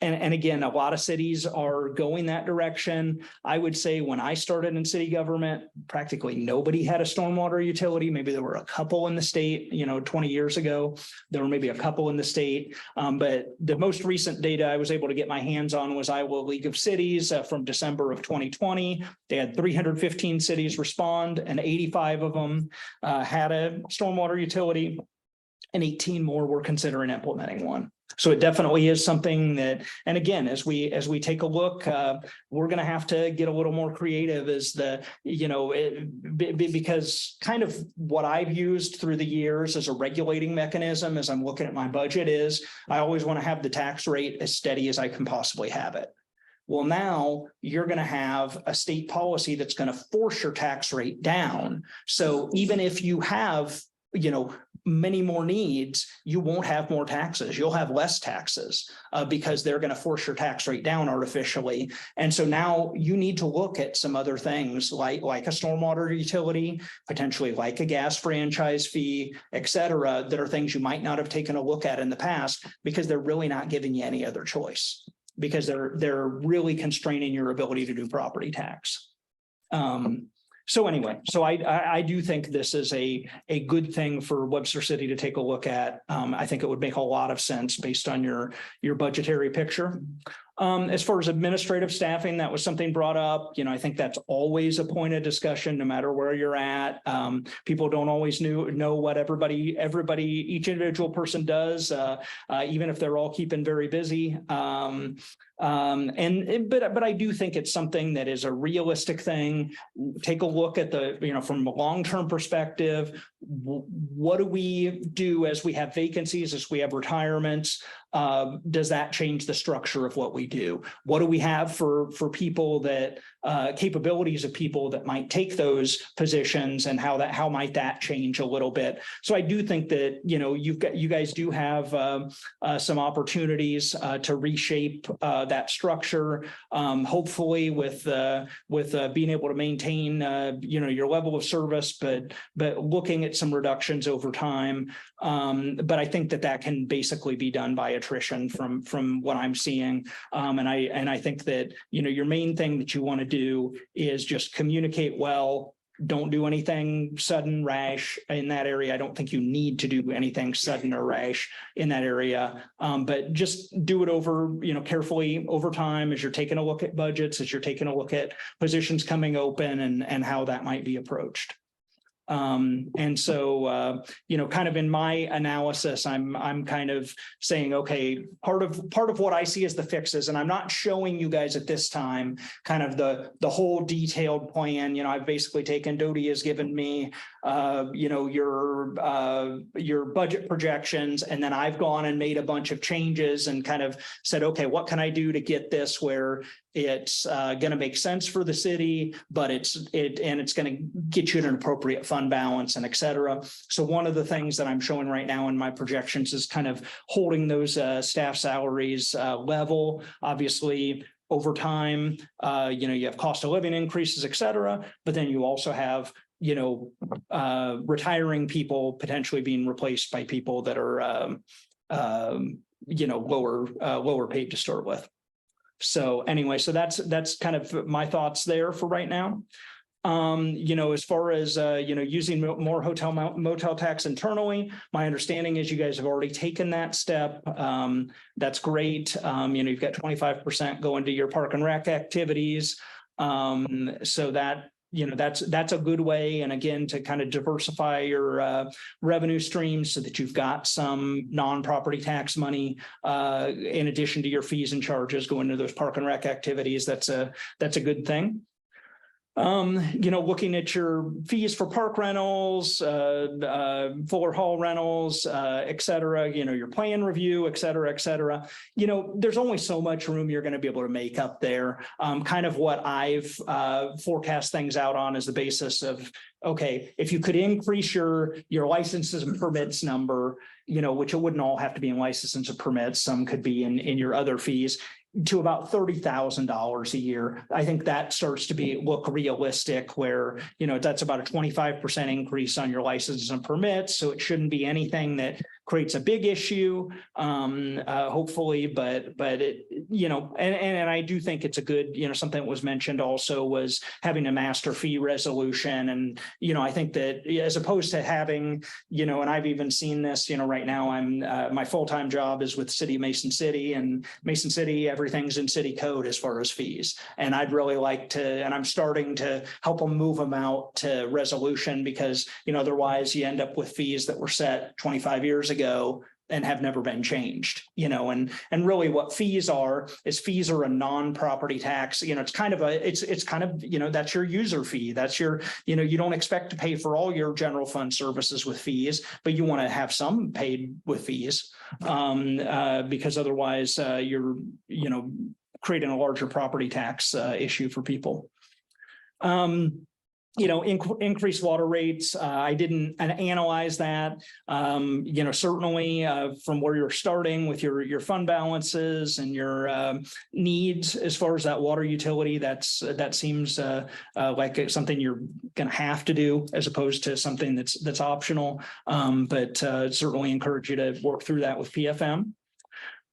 And again, a lot of cities are going that direction. I would say when I started in city government, practically nobody had a stormwater utility. Maybe there were a couple in the state, 20 years ago, there were maybe a couple in the state. But the most recent data I was able to get my hands on was Iowa League of Cities from December of 2020. They had 315 cities respond and 85 of them had a stormwater utility and 18 more were considering implementing one. So it definitely is something that, and again, as we take a look, we're going to have to get a little more creative as because kind of what I've used through the years as a regulating mechanism, as I'm looking at my budget, is I always want to have the tax rate as steady as I can possibly have it. Well, now you're going to have a state policy that's going to force your tax rate down. So even if you have, many more needs, you won't have more taxes. You'll have less taxes because they're going to force your tax rate down artificially. And so now you need to look at some other things like a stormwater utility, potentially like a gas franchise fee, et cetera, that are things you might not have taken a look at in the past because they're really not giving you any other choice because they're really constraining your ability to do property tax. So anyway, so I do think this is a good thing for Webster City to take a look at. I think it would make a lot of sense based on your budgetary picture. As far as administrative staffing, that was something brought up. I think that's always a point of discussion, no matter where you're at. People don't always know what each individual person does, even if they're all keeping very busy. But I do think it's something that is a realistic thing. Take a look at from a long-term perspective, what do we do as we have vacancies, as we have retirements? does that change the structure of what we do? What do we have for people that capabilities of people that might take those positions, and how might that change a little bit? So I do think that, you guys do have some opportunities to reshape that structure. Hopefully with being able to maintain your level of service, but looking at some reductions over time. But I think that can basically be done by attrition from what I'm seeing. And I think that, your main thing that you want to do is just communicate well. Don't do anything sudden, rash in that area. I don't think you need to do anything sudden or rash in that area. But just do it over, carefully over time as you're taking a look at budgets, as you're taking a look at positions coming open and how that might be approached. And so, kind of in my analysis, I'm kind of saying, okay, part of what I see as the fixes, and I'm not showing you guys at this time kind of the whole detailed plan. I've basically taken, Dodie has given me, your budget projections, and then I've gone and made a bunch of changes and kind of said, okay, what can I do to get this where it's going to make sense for the city, but it's going to get you an appropriate fund balance and et cetera. So one of the things that I'm showing right now in my projections is kind of holding those staff salaries level. Obviously, over time, you have cost of living increases, et cetera, but then you also have retiring people potentially being replaced by people that are lower paid to start with. So anyway, so that's kind of my thoughts there for right now. As far as using more hotel motel tax internally, my understanding is you guys have already taken that step. That's great. You've got 25% going to your park and rec activities. So that that's a good way. And again, to kind of diversify your revenue streams so that you've got some non-property tax money in addition to your fees and charges going to those park and rec activities. That's a good thing. Looking at your fees for park rentals, Fuller Hall rentals, et cetera, your plan review, et cetera, et cetera. There's only so much room you're going to be able to make up there. Kind of what I've forecast things out on is the basis of, okay, if you could increase your licenses and permits number, which it wouldn't all have to be in licenses and permits, some could be in your other fees, to about $30,000 a year. I think that starts to look realistic where, that's about a 25% increase on your licenses and permits. So it shouldn't be anything that creates a big issue, hopefully, but it, and I do think it's a good, something that was mentioned also was having a master fee resolution. And, I think that as opposed to having, and I've even seen this, right now I'm, my full-time job is with City of Mason City, and Mason City, everything's in city code as far as fees. And I'd really like to, and I'm starting to help them move them out to resolution because, otherwise you end up with fees that were set 25 years ago and have never been changed, and really what fees are a non-property tax. It's kind of that's your user fee. That's your, you don't expect to pay for all your general fund services with fees, but you want to have some paid with fees because otherwise you're, creating a larger property tax issue for people. Increased water rates. I didn't analyze that. Certainly from where you're starting with your fund balances and your needs as far as that water utility, that seems like something you're going to have to do as opposed to something that's optional. But certainly encourage you to work through that with PFM.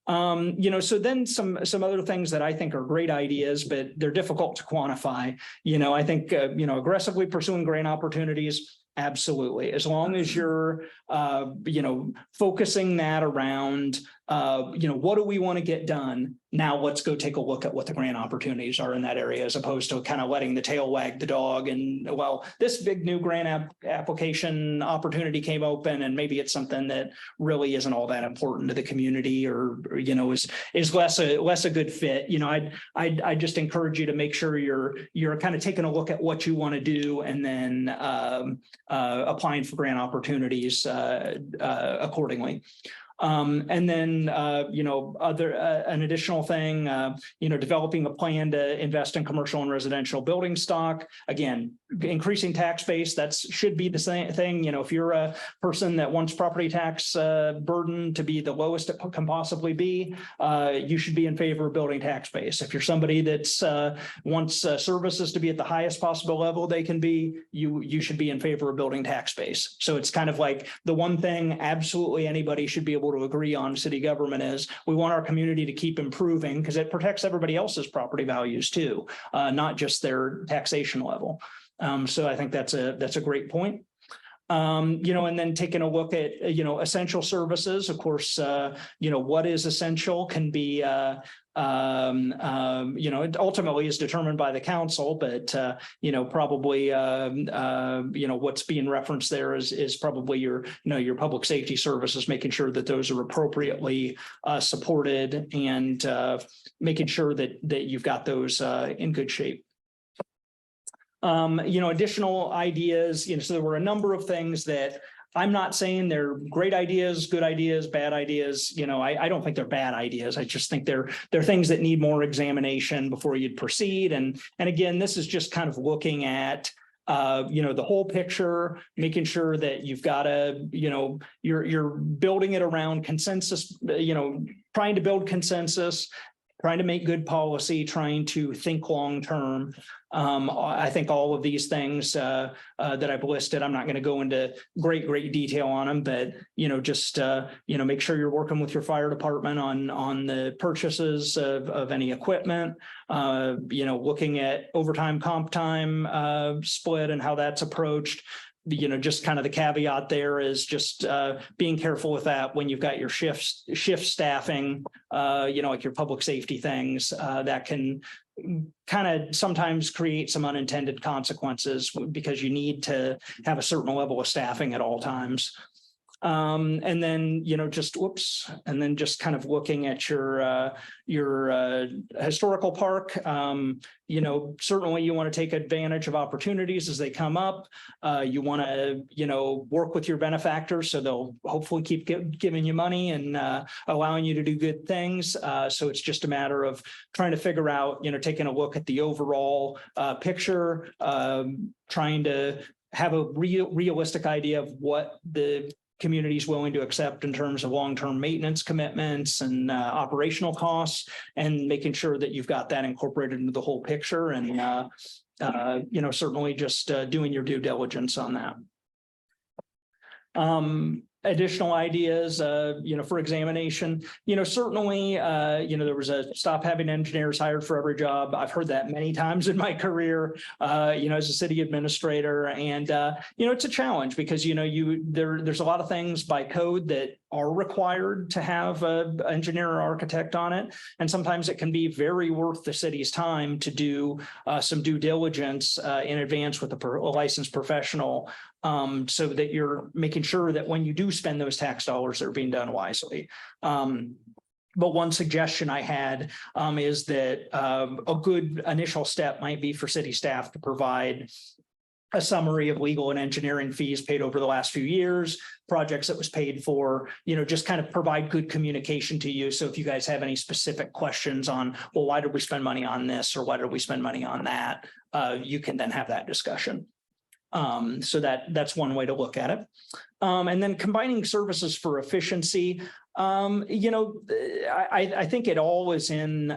So then some other things that I think are great ideas, but they're difficult to quantify. I think, aggressively pursuing grant opportunities. Absolutely. As long as you're, focusing that around, what do we want to get done? Now let's go take a look at what the grant opportunities are in that area, as opposed to kind of letting the tail wag the dog. And well, this big new grant application opportunity came open, and maybe it's something that really isn't all that important to the community, or is less a good fit. I just encourage you to make sure you're kind of taking a look at what you want to do, and then applying for grant opportunities accordingly. And then, an additional thing, developing a plan to invest in commercial and residential building stock. Again, increasing tax base, should be the same thing. If you're a person that wants property tax burden to be the lowest it can possibly be, you should be in favor of building tax base. If you're somebody that's wants services to be at the highest possible level they can be, you should be in favor of building tax base. So it's kind of like the one thing absolutely anybody should be able to agree on city government is we want our community to keep improving because it protects everybody else's property values too, not just their taxation level. So I think that's a great point. And then taking a look at, essential services, of course, what is essential can be, it ultimately is determined by the council, but, probably, what's being referenced there is probably your public safety services, making sure that those are appropriately supported and making sure that you've got those in good shape. Additional ideas, so there were a number of things that I'm not saying they're great ideas, good ideas, bad ideas. I don't think they're bad ideas. I just think they're things that need more examination before you'd proceed. And again, this is just kind of looking at the whole picture, making sure that you've got you're building it around consensus, trying to build consensus, trying to make good policy, trying to think long term. I think all of these things that I've listed, I'm not going to go into great detail on them, but just make sure you're working with your fire department on the purchases of any equipment. Looking at overtime, comp time split and how that's approached. Just kind of the caveat there is just being careful with that when you've got your shift staffing, like your public safety things that can kind of sometimes create some unintended consequences because you need to have a certain level of staffing at all times. And then, and then just kind of looking at your historical park, certainly you want to take advantage of opportunities as they come up. You want to, work with your benefactors so they'll hopefully keep giving you money and allowing you to do good things. So it's just a matter of trying to figure out, taking a look at the overall picture, trying to have a realistic idea of what the community is willing to accept in terms of long-term maintenance commitments and operational costs, and making sure that you've got that incorporated into the whole picture. And certainly just doing your due diligence on that. Additional ideas, for examination, certainly, there was a stop having engineers hired for every job. I've heard that many times in my career, as a city administrator. And, it's a challenge because, there's a lot of things by code that are required to have an engineer or architect on it. And sometimes it can be very worth the city's time to do some due diligence in advance with a licensed professional. So that you're making sure that when you do spend those tax dollars, they're being done wisely. But one suggestion I had is that a good initial step might be for city staff to provide a summary of legal and engineering fees paid over the last few years, projects that was paid for, just kind of provide good communication to you. So if you guys have any specific questions on, well, why did we spend money on this or why did we spend money on that? You can then have that discussion. So that's one way to look at it. And then combining services for efficiency. I think it all is in,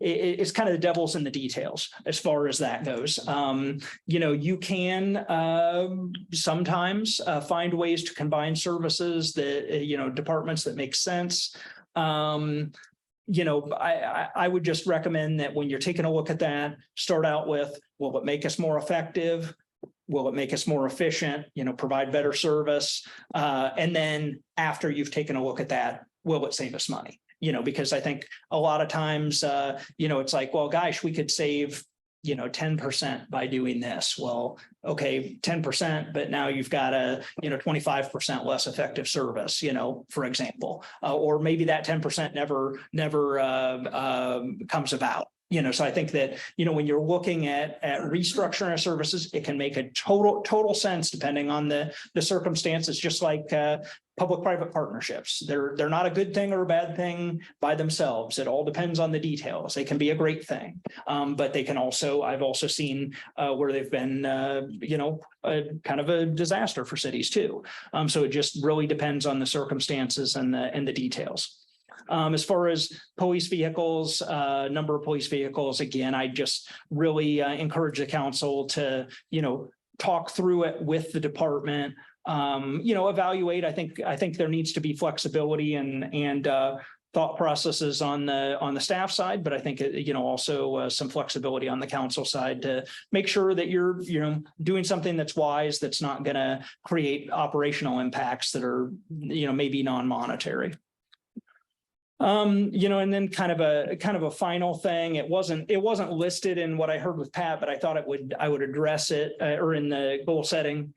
it's kind of the devil's in the details as far as that goes. You can sometimes find ways to combine services that, departments that make sense. I would just recommend that when you're taking a look at that, start out with, will it make us more effective? Will it make us more efficient, provide better service? And then after you've taken a look at that, will it save us money? Because I think a lot of times, it's like, well, gosh, we could save, 10% by doing this. Well, okay, 10%, but now you've got a, 25% less effective service, for example, or maybe that 10% never comes about. So I think that, when you're looking at restructuring our services, it can make a total sense depending on the circumstances, just like public-private partnerships. They're not a good thing or a bad thing by themselves. It all depends on the details. They can be a great thing. But they can also, I've also seen where they've been, kind of a disaster for cities too. So it just really depends on the circumstances and the details. As far as police vehicles, number of police vehicles, again, I just really encourage the council to, talk through it with the department, evaluate. I think there needs to be flexibility and thought processes on the staff side, but I think, also some flexibility on the council side to make sure that you're, doing something that's wise, that's not going to create operational impacts that are, maybe non-monetary. And then kind of a final thing. It wasn't listed in what I heard with Pat, but I thought I would address it or in the goal setting.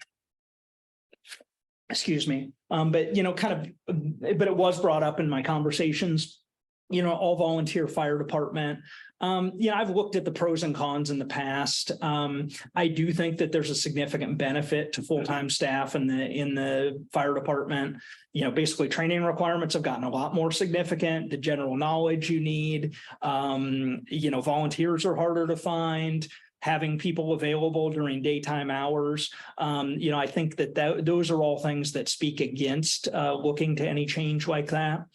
Excuse me. But it was brought up in my conversations. All volunteer fire department. I've looked at the pros and cons in the past. I do think that there's a significant benefit to full-time staff in the fire department. Basically training requirements have gotten a lot more significant. The general knowledge you need, volunteers are harder to find. Having people available during daytime hours. I think that those are all things that speak against looking to any change like that.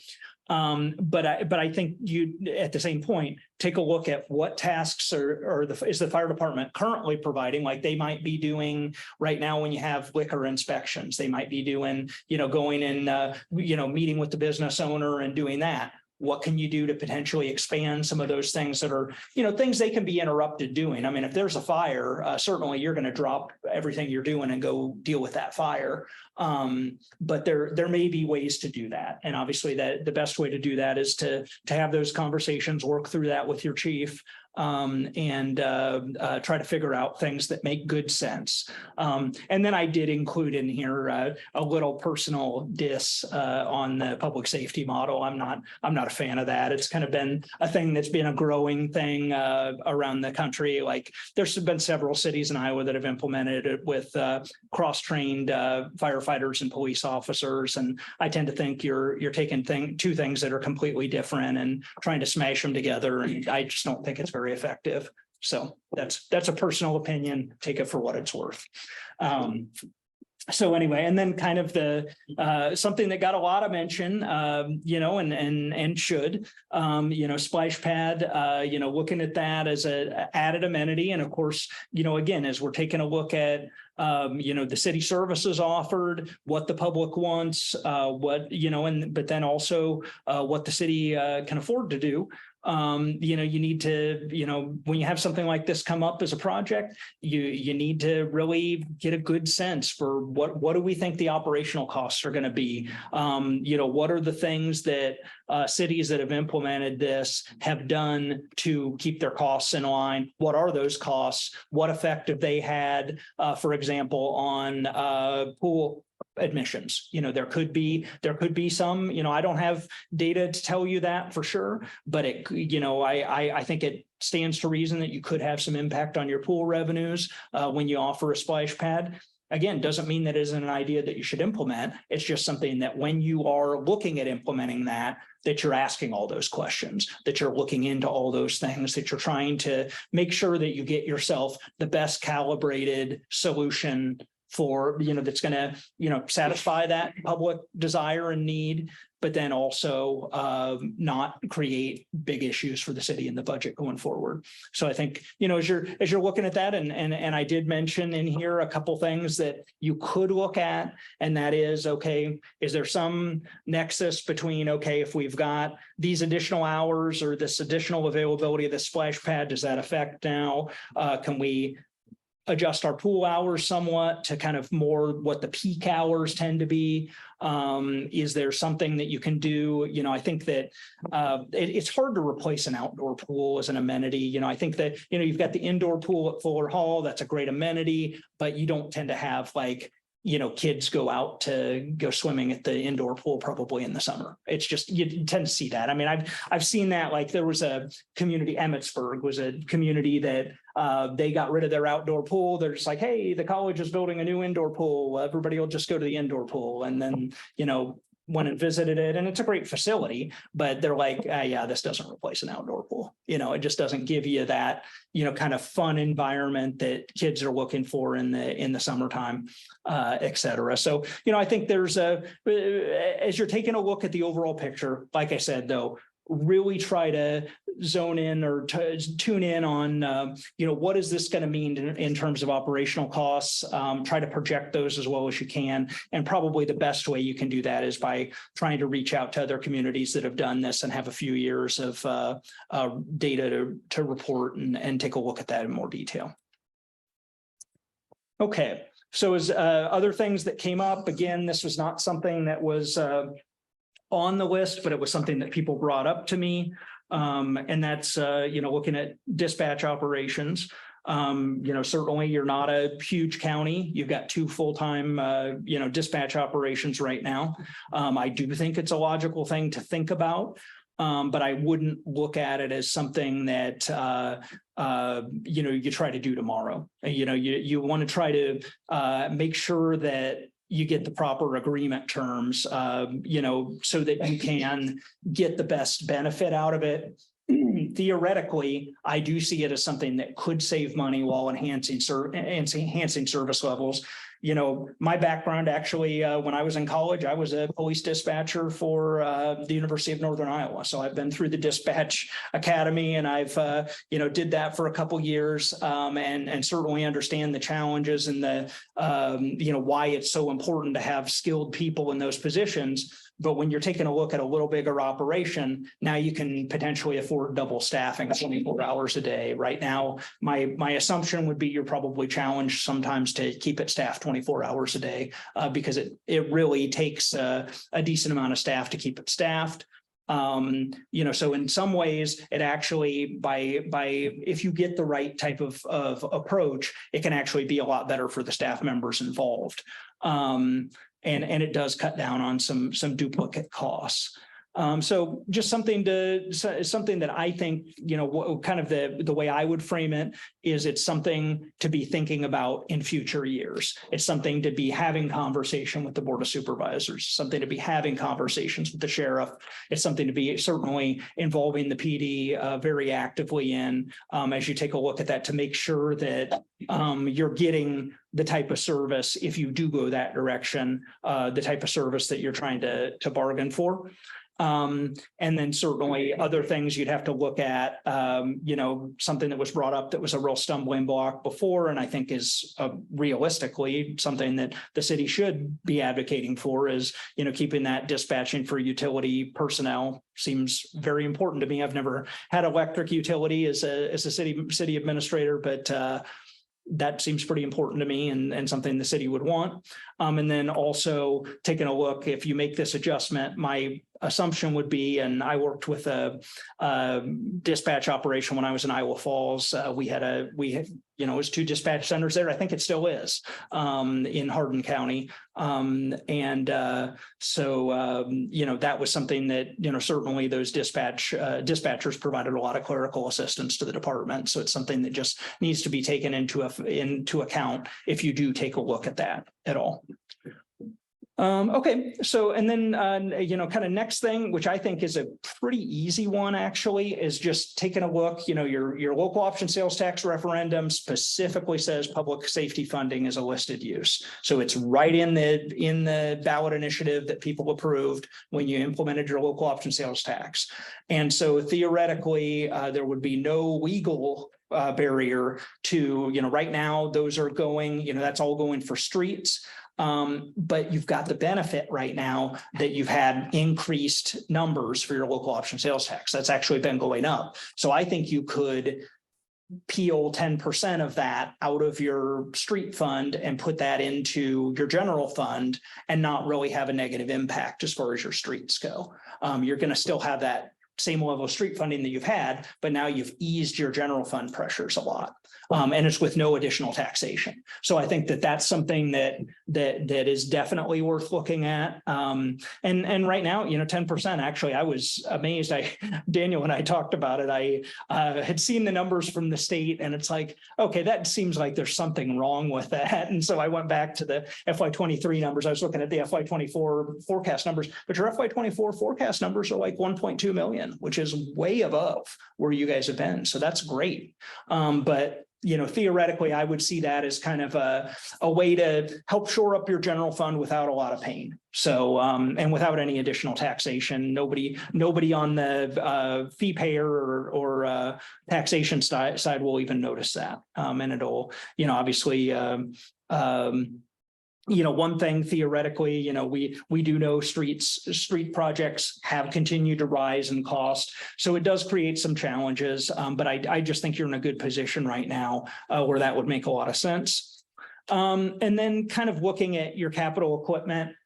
But I think you, at the same point, take a look at what tasks is the fire department currently providing. Like they might be doing right now when you have liquor inspections, they might be doing, going and, meeting with the business owner and doing that. What can you do to potentially expand some of those things that are, things they can be interrupted doing? I mean, if there's a fire, certainly you're going to drop everything you're doing and go deal with that fire. But there may be ways to do that. And obviously the best way to do that is to have those conversations, work through that with your chief. And try to figure out things that make good sense. And then I did include in here a little personal diss on the public safety model. I'm not a fan of that. It's kind of been a thing that's been a growing thing around the country. Like there's been several cities in Iowa that have implemented it with cross-trained firefighters and police officers. And I tend to think you're taking two things that are completely different and trying to smash them together. And I just don't think it's very effective. So that's a personal opinion. Take it for what it's worth. So anyway, and then kind of the something that got a lot of mention, and should, splash pad, looking at that as a added amenity. And of course, again, as we're taking a look at the city services offered, what the public wants, but then also what the city can afford to do. You need to, when you have something like this come up as a project, you need to really get a good sense for what do we think the operational costs are going to be? What are the things that cities that have implemented this have done to keep their costs in line? What are those costs? What effect have they had, for example, on pool admissions? There could be some, I don't have data to tell you that for sure, but I think it stands to reason that you could have some impact on your pool revenues when you offer a splash pad. Again, doesn't mean that isn't an idea that you should implement. It's just something that when you are looking at implementing that you're asking all those questions, that you're looking into all those things, that you're trying to make sure that you get yourself the best calibrated solution for, that's going to, satisfy that public desire and need, but then also not create big issues for the city and the budget going forward. So I think, as you're looking at that, and I did mention in here a couple things that you could look at, and that is, okay, is there some nexus between, okay, if we've got these additional hours or this additional availability of the splash pad, does that affect now? Can we adjust our pool hours somewhat to kind of more what the peak hours tend to be? Is there something that you can do? I think that it's hard to replace an outdoor pool as an amenity. I think that, you've got the indoor pool at Fuller Hall. That's a great amenity, but you don't tend to have like kids go out to go swimming at the indoor pool probably in the summer. It's just, you tend to see that. I mean, I've seen that, like there was a community, Emmitsburg was a community that they got rid of their outdoor pool. They're just like, hey, the college is building a new indoor pool. Everybody will just go to the indoor pool. And then, went and visited it, and it's a great facility, but they're like, yeah, this doesn't replace an outdoor pool. It just doesn't give you that, kind of fun environment that kids are looking for in the summertime, et cetera. So, I think there's as you're taking a look at the overall picture, like I said, though, really try to zone in or tune in on, what is this going to mean in terms of operational costs? Try to project those as well as you can. And probably the best way you can do that is by trying to reach out to other communities that have done this and have a few years of data to report and take a look at that in more detail. Okay, so as other things that came up, again, this was not something that was on the list, but it was something that people brought up to me. And that's, looking at dispatch operations. Certainly you're not a huge county. You've got 2 full-time, dispatch operations right now. I do think it's a logical thing to think about. But I wouldn't look at it as something that, you try to do tomorrow. You want to try to make sure that you get the proper agreement terms, so that you can get the best benefit out of it. Theoretically, I do see it as something that could save money while enhancing service levels. My background actually, when I was in college, I was a police dispatcher for the University of Northern Iowa. So I've been through the dispatch academy, and I've, did that for a couple years, and certainly understand the challenges and the, why it's so important to have skilled people in those positions. But when you're taking a look at a little bigger operation, now you can potentially afford double staffing 24 hours a day. Right now, my assumption would be you're probably challenged sometimes to keep it staffed 24 hours a day, because it really takes a decent amount of staff to keep it staffed. So in some ways, it actually, if you get the right type of approach, it can actually be a lot better for the staff members involved. And it does cut down on some duplicate costs. So just something that I think, kind of the way I would frame it is it's something to be thinking about in future years. It's something to be having conversation with the Board of Supervisors, something to be having conversations with the sheriff. It's something to be certainly involving the PD very actively in, as you take a look at that, to make sure that you're getting the type of service, if you do go that direction, the type of service that you're trying to bargain for. And then certainly other things you'd have to look at, something that was brought up that was a real stumbling block before, and I think is realistically something that the city should be advocating for is, keeping that dispatching for utility personnel seems very important to me. I've never had electric utility as a city administrator, but that seems pretty important to me and something the city would want. And then also taking a look, if you make this adjustment, my assumption would be, and I worked with a dispatch operation when I was in Iowa Falls. We had it was 2 dispatch centers there. I think it still is in Hardin County. So that was something that, certainly those dispatchers provided a lot of clerical assistance to the department. So it's something that just needs to be taken into account if you do take a look at that at all. Okay, so and then, kind of next thing, which I think is a pretty easy one, actually, is just taking a look, your local option sales tax referendum specifically says public safety funding is a listed use. So it's right in the ballot initiative that people approved when you implemented your local option sales tax. And so theoretically, there would be no legal barrier to, right now, those are going, that's all going for streets. But you've got the benefit right now that you've had increased numbers for your local option sales tax. That's actually been going up. So I think you could peel 10% of that out of your street fund and put that into your general fund and not really have a negative impact as far as your streets go. You're going to still have that same level of street funding that you've had, but now you've eased your general fund pressures a lot. And it's with no additional taxation. So I think that that's something that is definitely worth looking at. And right now, 10%, actually, I was amazed. Daniel and I talked about it. I had seen the numbers from the state, and it's like, okay, that seems like there's something wrong with that. And so I went back to the FY23 numbers. I was looking at the FY24 forecast numbers, but your FY24 forecast numbers are like 1.2 million, which is way above where you guys have been. So that's great. But theoretically, I would see that as kind of a way to help shore up your general fund without a lot of pain. So, and without any additional taxation, nobody on the fee payer or taxation side will even notice that. And it'll, obviously, one thing theoretically, we do know street projects have continued to rise in cost. So it does create some challenges. But I just think you're in a good position right now where that would make a lot of sense. And then kind of looking at your capital equipment.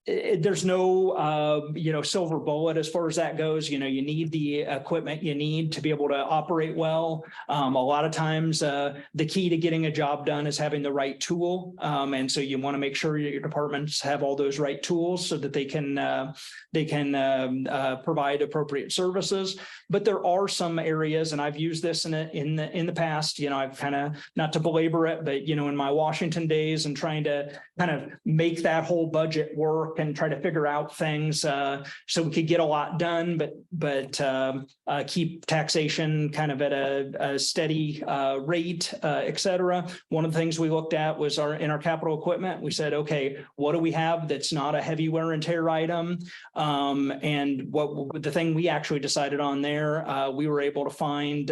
There's no, silver bullet as far as that goes. You need the equipment you need to be able to operate well. A lot of times, the key to getting a job done is having the right tool. And so you want to make sure your departments have all those right tools so that they can provide appropriate services. But there are some areas, and I've used this in the past. I've kind of, not to belabor it, but in my Washington days and trying to kind of make that whole budget work and try to figure out things so we could get a lot done, but keep taxation kind of at a steady rate, et cetera. One of the things we looked at was in our capital equipment. We said, okay, what do we have that's not a heavy wear and tear item? And what the thing we actually decided on there, we were able to find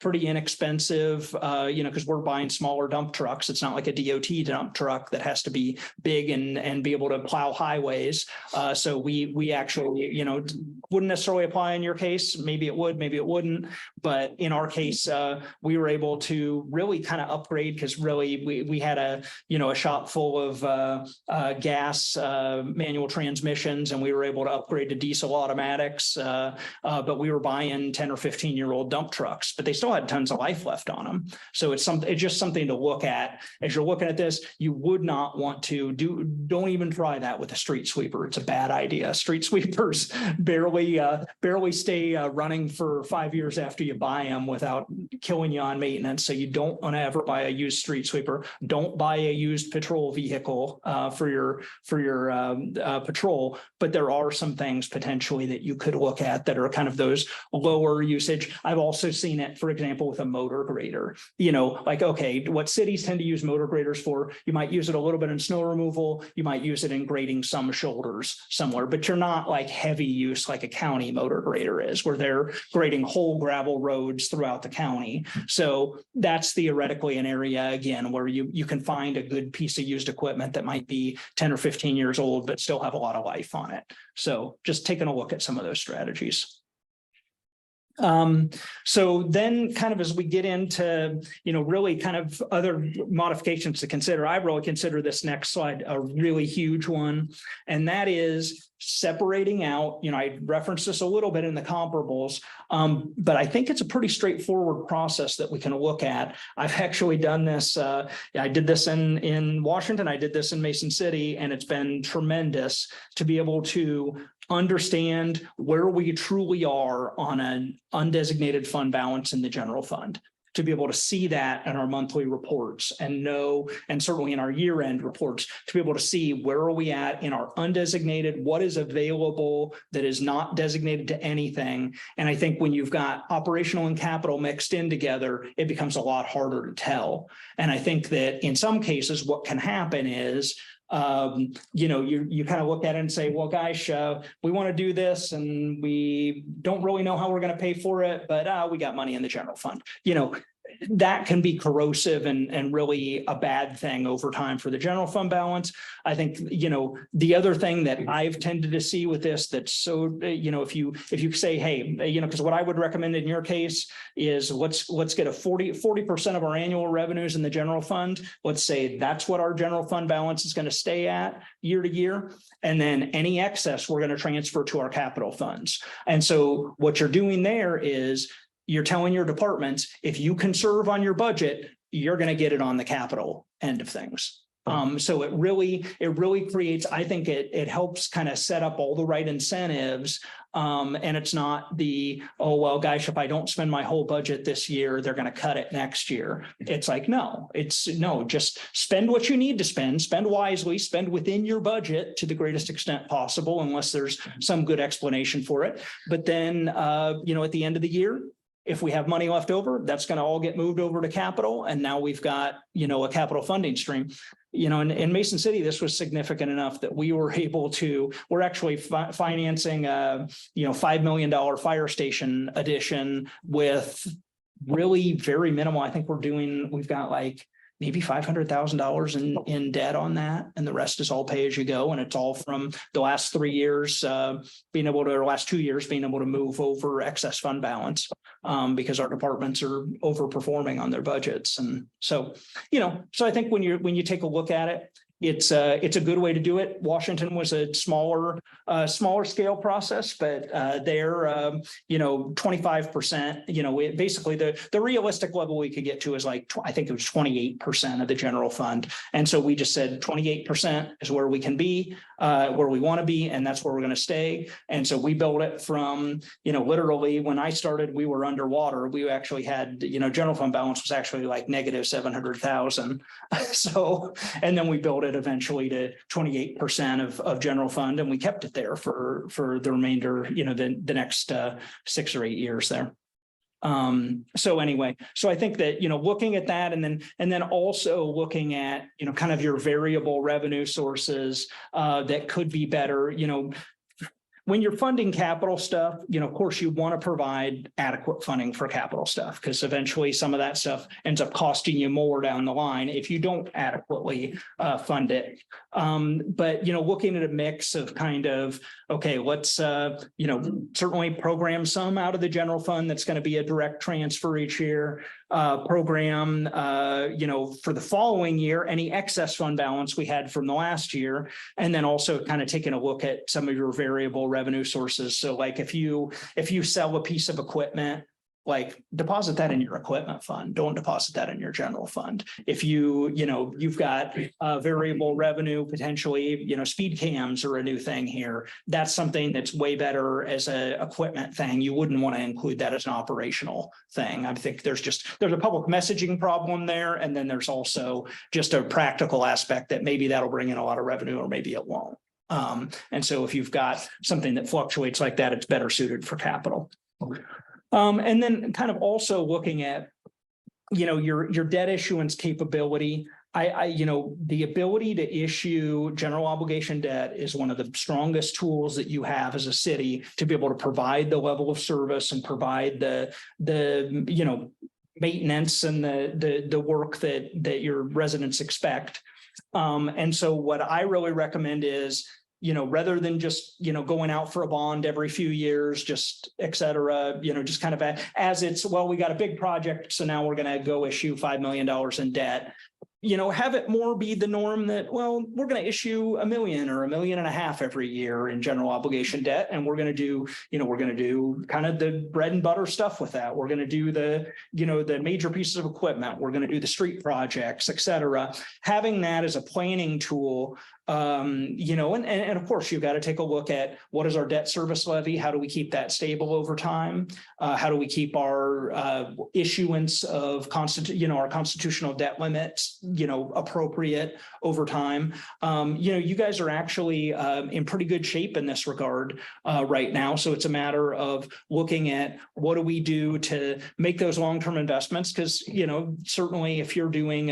pretty inexpensive, because we're buying smaller dump trucks. It's not like a DOT dump truck that has to be big and be able to plow highways. So we actually, wouldn't necessarily apply in your case. Maybe it would, maybe it wouldn't. But in our case, we were able to really kind of upgrade because really we had a shop full of gas manual transmissions, and we were able to upgrade to diesel automatics. But we were buying 10 or 15-year-old dump trucks, but they still had tons of life left on them. So it's just something to look at as you're looking at this. You would not want to don't even try that with a street sweeper. It's a bad idea. Street sweepers barely stay running for 5 years after you buy them without killing you on maintenance. So you don't want to ever buy a used street sweeper. Don't buy a used patrol vehicle for your patrol. But there are some things potentially that you could look at that are kind of those lower usage. I've also seen it, for example, with a motor grader. Like, okay, what cities tend to use motor graders for, you might use it a little bit in snow removal, you might use it in grading some shoulders somewhere, but you're not like heavy use like a county motor grader is, where they're grading whole gravel roads throughout the county. So that's theoretically an area, again, where you can find a good piece of used equipment that might be 10 or 15 years old, but still have a lot of life on it. So just taking a look at some of those strategies. So then kind of as we get into, really kind of other modifications to consider, I really consider this next slide a really huge one. And that is separating out, I referenced this a little bit in the comparables, but I think it's a pretty straightforward process that we can look at. I've actually done this. I did this in Washington. I did this in Mason City, and it's been tremendous to be able to understand where we truly are on an undesignated fund balance in the general fund, to be able to see that in our monthly reports and know, and certainly in our year-end reports, to be able to see where are we at in our undesignated, what is available that is not designated to anything. And I think when you've got operational and capital mixed in together, it becomes a lot harder to tell. And I think that in some cases, what can happen is, you kind of look at it and say, well, gosh, we want to do this and we don't really know how we're going to pay for it, but we got money in the general fund. that can be corrosive and really a bad thing over time for the general fund balance. I think, the other thing that I've tended to see with this, that's so, if you say, hey, because what I would recommend in your case is let's get a 40% of our annual revenues in the general fund. Let's say that's what our general fund balance is going to stay at year to year. And then any excess we're going to transfer to our capital funds. And so what you're doing there is you're telling your departments, if you conserve on your budget, you're going to get it on the capital end of things. So it really creates, I think it helps kind of set up all the right incentives. And it's not the, oh, well, gosh, if I don't spend my whole budget this year, they're going to cut it next year. It's like, just spend what you need to spend wisely, spend within your budget to the greatest extent possible, unless there's some good explanation for it. But then, at the end of the year, if we have money left over, that's going to all get moved over to capital. And now we've got, a capital funding stream. In Mason City, this was significant enough that we were able to, we're actually financing $5 million fire station addition with really very minimal. I think we've got like maybe $500,000 in debt on that. And the rest is all pay as you go. And it's all from the last 3 years, last 2 years, being able to move over excess fund balance because our departments are overperforming on their budgets. And so, so I think when you take a look at it, it's a good way to do it. Washington was a smaller scale process, but they're 25%. Basically the realistic level we could get to is like I think it was 28% of the general fund, and so we just said 28% is where we can be, where we want to be, and that's where we're going to stay. And so we built it from literally when I started, we were underwater. We actually had general fund balance was actually like negative 700,000. So and then we built it eventually to 28% of general fund, and we kept it there for the remainder, the next 6 or 8 years there. So anyway, so I think that looking at that, and then also looking at kind of your variable revenue sources that could be better. When you're funding capital stuff, of course, you want to provide adequate funding for capital stuff, because eventually some of that stuff ends up costing you more down the line if you don't adequately fund it. But, looking at a mix of kind of, okay, let's, certainly program some out of the general fund that's going to be a direct transfer each year. Program, for the following year, any excess fund balance we had from the last year, and then also kind of taking a look at some of your variable revenue sources. So like if you sell a piece of equipment, like deposit that in your equipment fund. Don't deposit that in your general fund. If you've got variable revenue, potentially, speed cams are a new thing here. That's something that's way better as a equipment thing. You wouldn't want to include that as an operational thing. I think there's a public messaging problem there. And then there's also just a practical aspect that maybe that'll bring in a lot of revenue or maybe it won't. And so if you've got something that fluctuates like that, it's better suited for capital. And then kind of also looking at, your debt issuance capability. The ability to issue general obligation debt is one of the strongest tools that you have as a city to be able to provide the level of service and provide the maintenance and the work that your residents expect. And so what I really recommend is, rather than just, going out for a bond every few years, just et cetera, just kind of as it's, well, we got a big project, so now we're going to go issue $5 million in debt. Have it more be the norm that, well, we're going to issue $1 million or $1.5 million every year in general obligation debt. And we're going to do, kind of the bread and butter stuff with that. We're going to do the major pieces of equipment. We're going to do the street projects, et cetera. Having that as a planning tool, and of course, you've got to take a look at what is our debt service levy? How do we keep that stable over time? How do we keep our issuance of our constitutional debt limits, appropriate over time? You guys are actually in pretty good shape in this regard right now. So it's a matter of looking at what do we do to make those long-term investments? Because, certainly if you're doing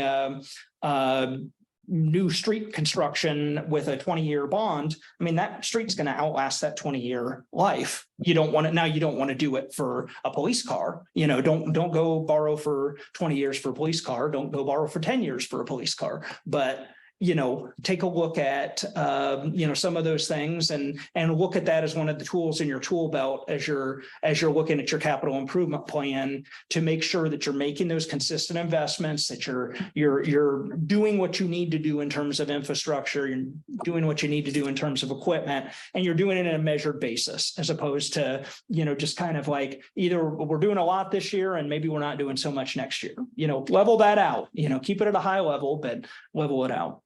new street construction with a 20-year bond, I mean, that street's going to outlast that 20-year life. You don't want it now. You don't want to do it for a police car. Don't go borrow for 20 years for a police car. Don't go borrow for 10 years for a police car. But take a look at, some of those things and look at that as one of the tools in your tool belt as you're looking at your capital improvement plan to make sure that you're making those consistent investments, that you're doing what you need to do in terms of infrastructure, you're doing what you need to do in terms of equipment, and you're doing it in a measured basis, as opposed to, just kind of like either we're doing a lot this year and maybe we're not doing so much next year. Level that out, keep it at a high level, but level it out.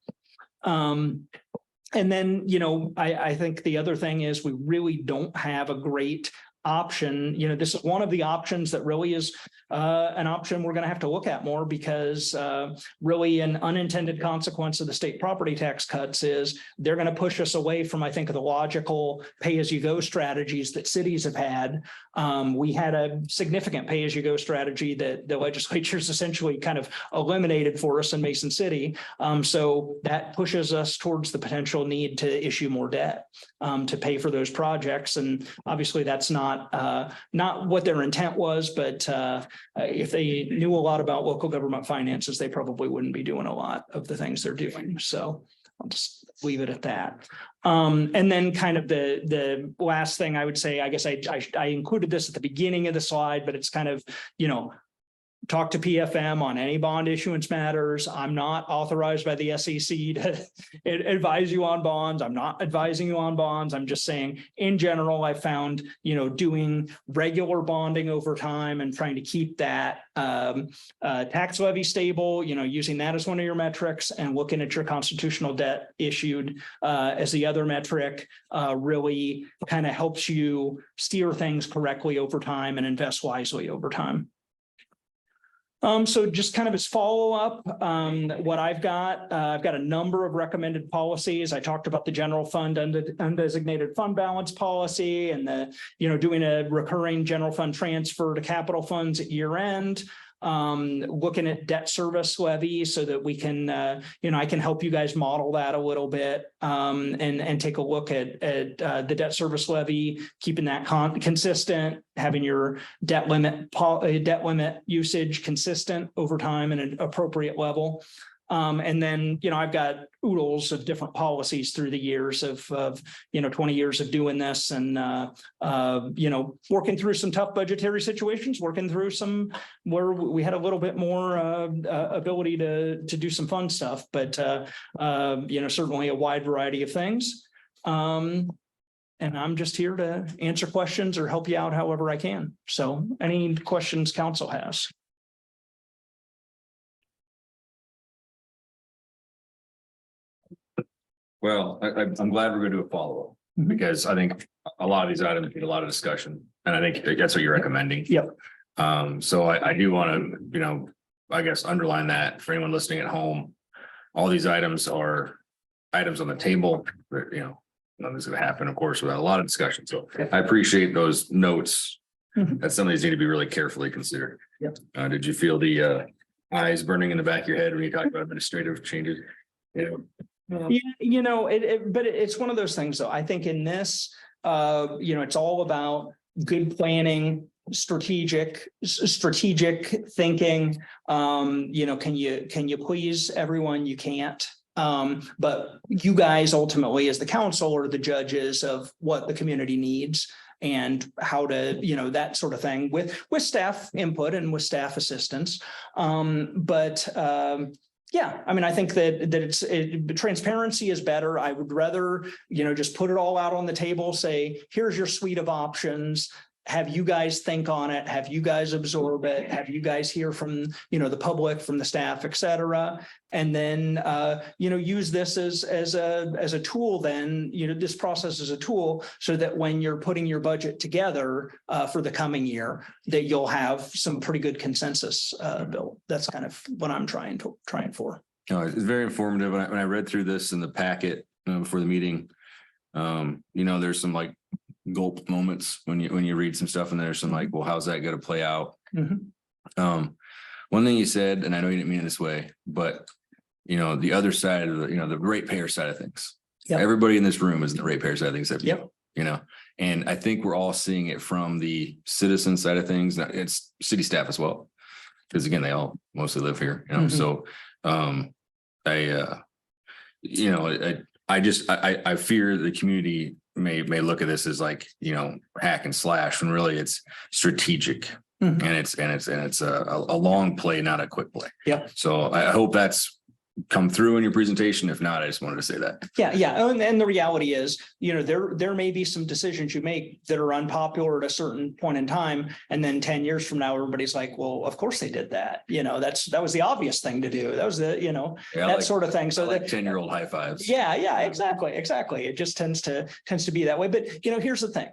And then, I think the other thing is we really don't have a great option. This is one of the options that really is an option we're going to have to look at more, because really an unintended consequence of the state property tax cuts is they're going to push us away from, I think, the logical pay-as-you-go strategies that cities have had. We had a significant pay-as-you-go strategy that the legislature's essentially kind of eliminated for us in Mason City. So that pushes us towards the potential need to issue more debt to pay for those projects. And obviously that's not what their intent was, but if they knew a lot about local government finances, they probably wouldn't be doing a lot of the things they're doing. So I'll just leave it at that. And then kind of the last thing I would say, I guess I included this at the beginning of the slide, but it's kind of, talk to PFM on any bond issuance matters. I'm not authorized by the SEC to advise you on bonds. I'm not advising you on bonds. I'm just saying in general, I found, doing regular bonding over time and trying to keep that tax levy stable, using that as one of your metrics and looking at your constitutional debt issued as the other metric really kind of helps you steer things correctly over time and invest wisely over time. So just kind of as follow-up, what I've got a number of recommended policies. I talked about the general fund undesignated fund balance policy and doing a recurring general fund transfer to capital funds at year end. Looking at debt service levy so that we can, I can help you guys model that a little bit and take a look at the debt service levy, keeping that consistent, having your debt limit usage consistent over time at an appropriate level. And then, I've got oodles of different policies through the years of 20 years of doing this and, working through some tough budgetary situations, working through some where we had a little bit more ability to do some fun stuff, but, certainly a wide variety of things. And I'm just here to answer questions or help you out however I can. So any questions council has? Well, I'm glad we're going to do a follow-up because I think a lot of these items need a lot of discussion. And I think that's what you're recommending. Yep. So I do want to, I guess, underline that for anyone listening at home. All these items are items on the table, but, nothing's going to happen, of course, without a lot of discussion. So I appreciate those notes that some of these need to be really carefully considered. Yep. Did you feel the eyes burning in the back of your head when you talked about administrative changes? Yeah, but it's one of those things, though. I think in this, it's all about good planning, strategic thinking. Can you please everyone? You can't. But you guys ultimately, as the council, are the judges of what the community needs and how to, that sort of thing with staff input and with staff assistance. Yeah, I mean, I think that transparency is better. I would rather, just put it all out on the table, say, here's your suite of options. Have you guys think on it? Have you guys absorb it? Have you guys hear from, the public, from the staff, et cetera? And then, use this as a tool then, this process as a tool so that when you're putting your budget together for the coming year, that you'll have some pretty good consensus built. That's kind of what I'm trying for. No, it's very informative. When I read through this in the packet before the meeting, there's some like gulp moments when you read some stuff and there's some like, well, how's that going to play out? One thing you said, and I know you didn't mean it this way, but the other side of the ratepayer side of things. Yep. Everybody in this room is in the ratepayer side of things. Yep. And I think we're all seeing it from the citizen side of things. It's city staff as well. Because again, they all mostly live here, Mhm. so I fear the community may look at this as like, hack and slash when really it's strategic. Mhm. And it's a long play, not a quick play. Yep. So I hope that's come through in your presentation. If not, I just wanted to say that. Yeah. And the reality is, there may be some decisions you make that are unpopular at a certain point in time. And then 10 years from now, everybody's like, well, of course they did that. That was the obvious thing to do. That was that sort of thing. So like that 10-year-old high fives. Yeah, exactly. It just tends to be that way. But here's the thing,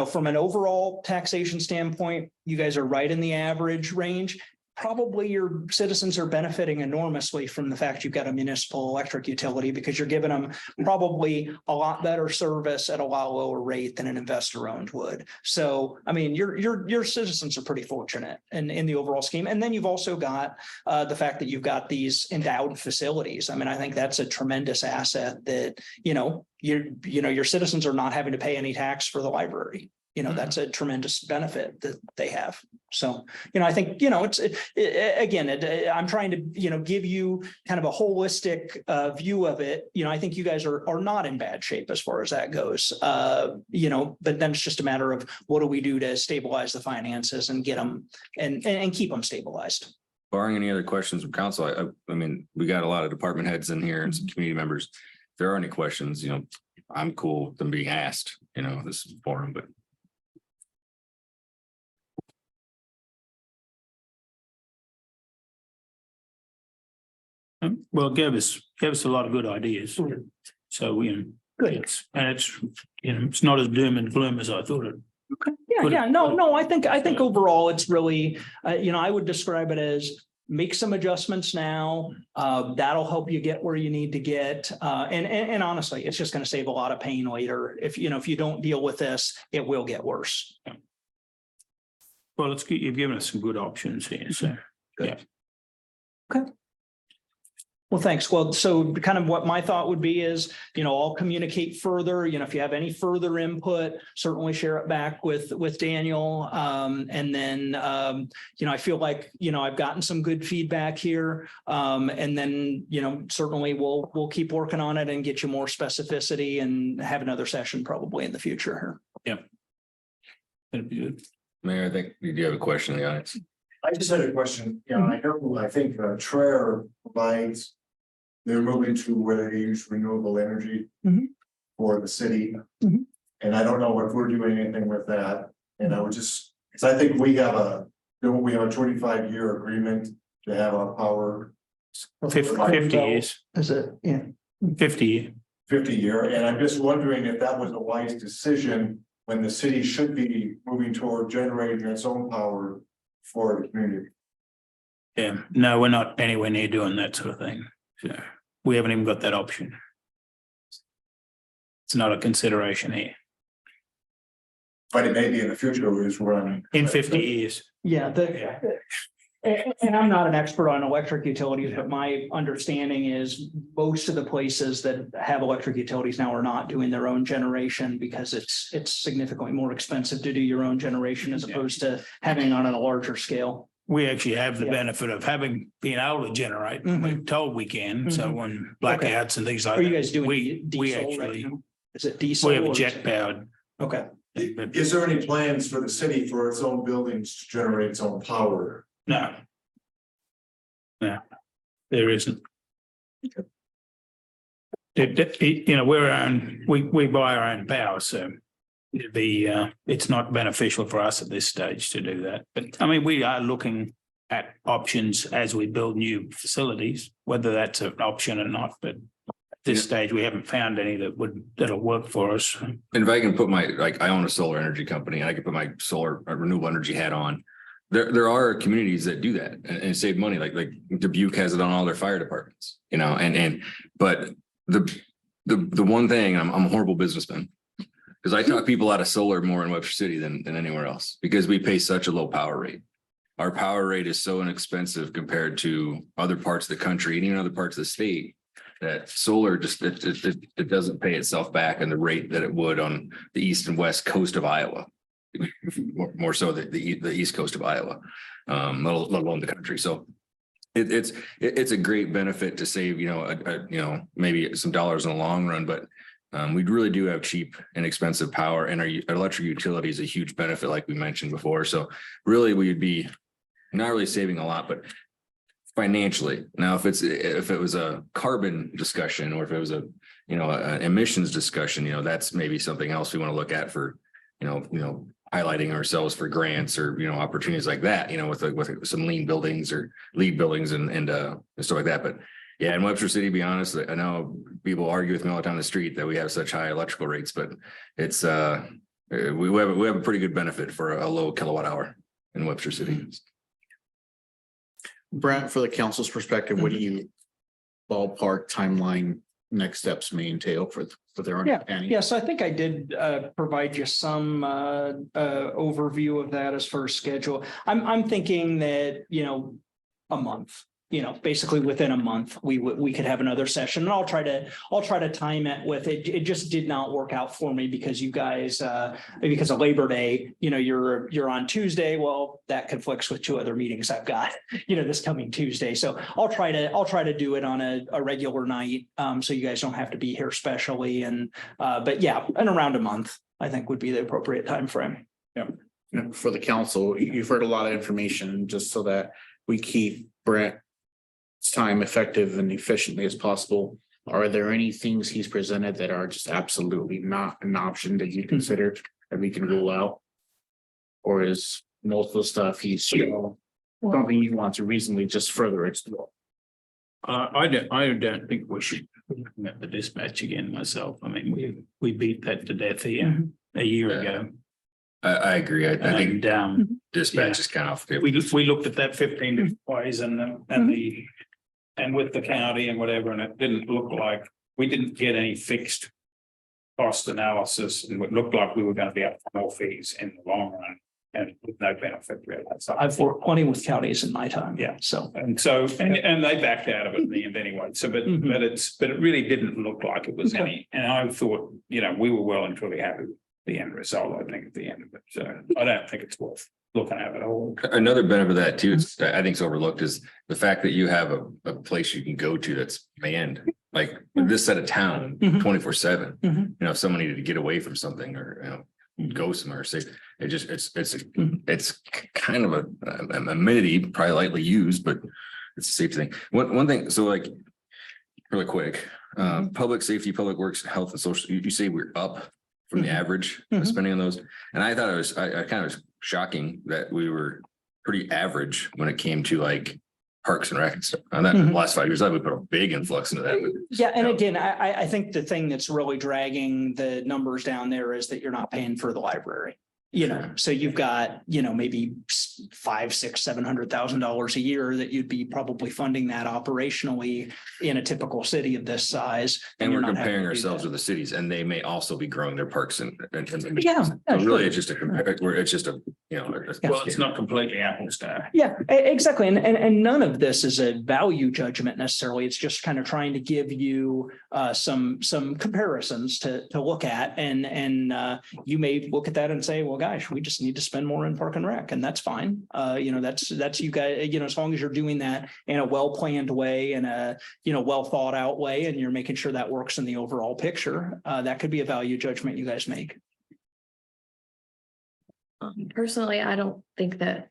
from an overall taxation standpoint, you guys are right in the average range. Probably your citizens are benefiting enormously from the fact you've got a municipal electric utility because you're giving them probably a lot better service at a lot lower rate than an investor owned would. So, I mean, your citizens are pretty fortunate in the overall scheme. And then you've also got the fact that you've got these endowed facilities. I mean, I think that's a tremendous asset that, your citizens are not having to pay any tax for the library. That's a tremendous benefit that they have. So, I think, I'm trying to, give you kind of a holistic view of it. I think you guys are not in bad shape as far as that goes. But then it's just a matter of what do we do to stabilize the finances and get them and keep them stabilized. Barring any other questions from council, I mean, we got a lot of department heads in here and some community members. If there are any questions, I'm cool with them being asked, this forum, but. Well, it gave us a lot of good ideas. So, Good. it's not as doom and gloom as I thought it. Yeah. No, I think overall it's really, I would describe it as make some adjustments now. That'll help you get where you need to get. And honestly, it's just going to save a lot of pain later. If you don't deal with this, it will get worse. Well, you've given us some good options here. So, yeah. Okay. Well, thanks. Well, so kind of what my thought would be is, I'll communicate further, if you have any further input, certainly share it back with Daniel. And then, I feel like, I've gotten some good feedback here. And then, certainly we'll keep working on it and get you more specificity and have another session probably in the future. Yeah. That'd be good. Mayor, I think you do have a question in the audience. I just had a question. I think Traer provides, they're moving to where they use renewable energy Mhm. for the city. Mhm. And I don't know if we're doing anything with that. And I would just, because I think we have a 25-year agreement to have our power. 50 years. Is it? Yeah. 50. 50-year, and I'm just wondering if that was a wise decision when the city should be moving toward generating its own power for the community. Yeah. No, we're not anywhere near doing that sort of thing. So we haven't even got that option. It's not a consideration here. But it may be in the future is where I'm. In 50 years. Yeah, and I'm not an expert on electric utilities, but my understanding is most of the places that have electric utilities now are not doing their own generation because it's significantly more expensive to do your own generation as opposed to having it on a larger scale. We actually have the Yeah. benefit of being able to generate. Mhm. We're told we can. So Mhm. when blackouts and things like Are that. you guys doing we diesel right actually, now? Is it diesel? we have a or- jet powered. Okay. Is there any plans for the city for its own buildings to generate its own power? No. No, there isn't. We buy our own power, so it'd be, it's not beneficial for us at this stage to do that. But I mean, we are looking at options as we build new facilities, whether that's an option or not, but at this stage, we haven't found any that'll work for us. And if I can put I own a solar energy company and I can put my solar renewable energy hat on. There are communities that do that and save money, like Dubuque has it on all their fire departments, but the one thing, I'm a horrible businessman. Because I talk people out of solar more in Webster City than anywhere else, because we pay such a low power rate. our power rate is so inexpensive compared to other parts of the country and even other parts of the state. That solar just, it doesn't pay itself back in the rate that it would on the east and west coast of Iowa. More so the east coast of Iowa, let alone the country. So it's a great benefit to save, maybe some dollars in the long run, but we really do have cheap, inexpensive power, and our electric utility is a huge benefit, like we mentioned before. So really, we'd be not really saving a lot, but financially. Now, if it was a carbon discussion, or if it was an emissions discussion, that's maybe something else we want to look at for, highlighting ourselves for grants or, opportunities like that, with some lean buildings or lead buildings and stuff like that. But yeah, in Webster City, to be honest, I know people argue with me all the time on the street that we have such high electrical rates, but it's we have a pretty good benefit for a low kilowatt hour in Webster City. Brent, for the council's perspective, what do you ballpark timeline next steps may entail for their understanding? Yes, I think I did provide you some overview of that as far as schedule. I'm thinking that, a month. Basically within a month, we could have another session, and I'll try to time it with it. It just did not work out for me because you guys, because of Labor Day, you're on Tuesday. Well, that conflicts with 2 other meetings I've got, this coming Tuesday. So I'll try to do it on a regular night. So you guys don't have to be here specially. But yeah, and around a month, I think would be the appropriate time frame. Yeah. For the council, you've heard a lot of information, just so that we keep Brent's time effective and efficiently as possible. Are there any things he's presented that are just absolutely not an option that you consider that we can rule out? Or is most of the stuff he's something you want to reasonably just further explore? I don't think we should at the dispatch again myself. I mean, we beat that to death here a year ago. I agree. I think dispatch yeah. is kind of. We looked at that 15 different ways and with the county and whatever, and it didn't look like we didn't get any fixed cost analysis, and it looked like we were going to be up for more fees in the long run and with no benefit really. So I've worked plenty with counties in my time. Yeah. So and they backed out of it in the end anyway. So but it really didn't look like it was any. And I thought, we were well and truly happy with the end result, I think, at the end of it. So I don't think it's worth looking at it all. Another benefit of that too, I think it's overlooked, is the fact that you have a place you can go to that's manned, like this side of town 24/7. If someone needed to get away from something or go somewhere, say it's kind of a amenity, probably lightly used, but it's a safety thing. One thing, so like really quick, public safety, public works, health and social, you say we're up from the average spending on those. And I thought I kind of was shocking that we were pretty average when it came to like parks and rec and stuff. And that in the last 5 years, I would put a big influx into that. yeah, and again, I think the thing that's really dragging the numbers down there is that you're not paying for the library. So you've got, maybe $500,000, $600,000, $700,000 a year that you'd be probably funding that operationally in a typical city of this size. And we're comparing ourselves with the cities, and they may also be growing their parks and yeah, so really it's just a Well, it's not completely apples to. Yeah, exactly. And none of this is a value judgment necessarily. It's just kind of trying to give you some comparisons to look at. And you may look at that and say, well, gosh, we just need to spend more in park and rec, and that's fine. That's you guys, as long as you're doing that in a well-planned way and a, well thought out way, and you're making sure that works in the overall picture, that could be a value judgment you guys make. Personally, I don't think that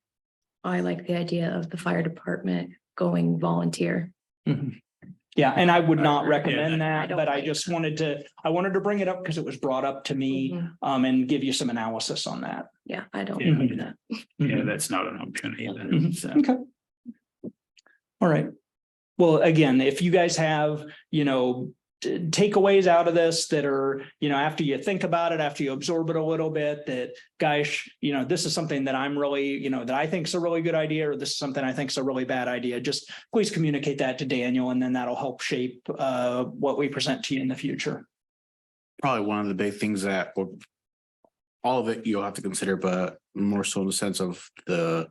I like the idea of the fire department going volunteer. Yeah, and I would not recommend I that, don't but I like just wanted to bring it up because it was brought up to me, and give you some analysis on that. Yeah, I don't Yeah. do that. Yeah, that's not an option either. So. Okay. All right. Well, again, if you guys have, takeaways out of this that are, after you think about it, after you absorb it a little bit, that, gosh, this is something that I'm really, that I think is a really good idea, or this is something I think is a really bad idea, just please communicate that to Daniel, and then that'll help shape what we present to you in the future. Probably one of the big things that all of it you'll have to consider, but more so in the sense of the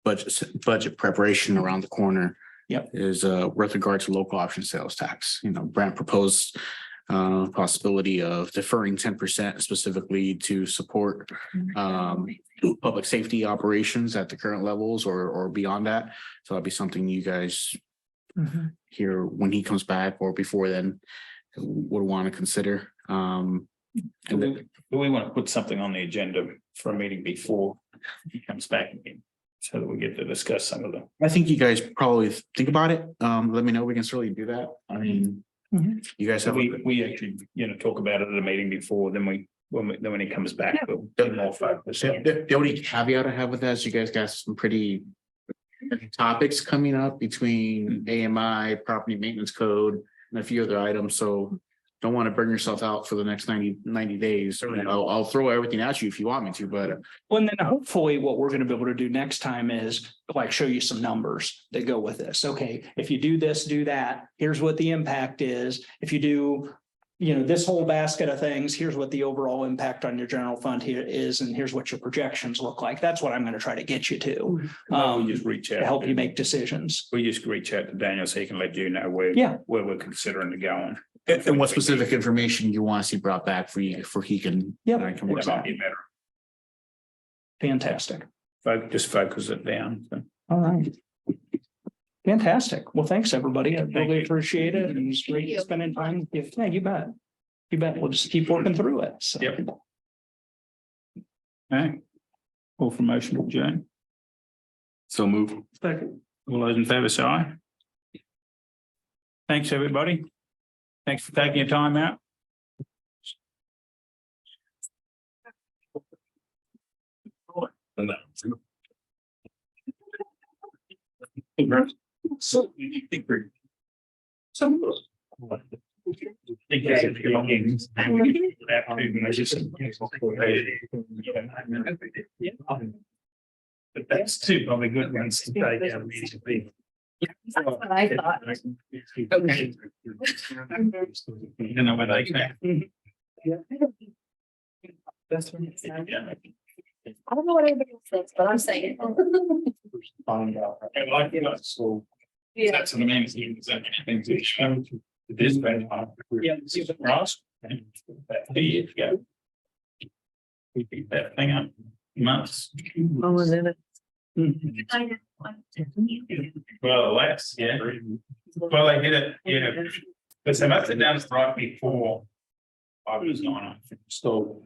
budget preparation around the corner. Yep. Is with regard to local option sales tax. You know, Brent proposed possibility of deferring 10% specifically to support public safety operations at the current levels or beyond that. So that'd be something you guys here when he comes back or before then would want to consider. Do we want to put something on the agenda for a meeting before he comes back again? So that we get to discuss some of them. I think you guys probably think about it. Let me know. We can certainly do that. I mean, you guys So have. we actually, talk about it at a meeting before, then when he comes back, we'll get more focus. The only caveat I have with that is you guys got some pretty topics coming up between AMI, property maintenance code, and a few other items. So don't want to burn yourself out for the next 90 days. I'll throw everything at you if you want me to, but Well, and then hopefully what we're going to be able to do next time is like show you some numbers that go with this. Okay, if you do this, do that, here's what the impact is. If you do, this whole basket of things, here's what the overall impact on your general fund here is, and here's what your projections look like. That's what I'm going to try to get you to. We just reach out To help you make decisions. We just reach out to Daniel so he can let you know where we're considering to go on. and what specific information you want to see brought back for you, for he can. Yep. That might be better. Fantastic. Just focus it down. So. All right. Fantastic. Well, thanks, everybody. I really you. appreciate it. And it's great spending time. Yeah, you bet. You bet. We'll just keep working through it. So. Yep. Okay. Call for motion to adjourn. So move. All those in favor say aye. Thanks, everybody. Thanks for taking your time out. But that's two probably good ones to take out immediately. That's what I thought. Okay. You know what I say? That's what it said. Yeah. I don't know what anybody else thinks, but I'm saying. So Yeah. that's the main thing. Is that things that show the dispatch. Yeah. Ross. Yeah. We beat that thing up months. Well, less, yeah. Well, I did it, but I must have done it right before I was on. So.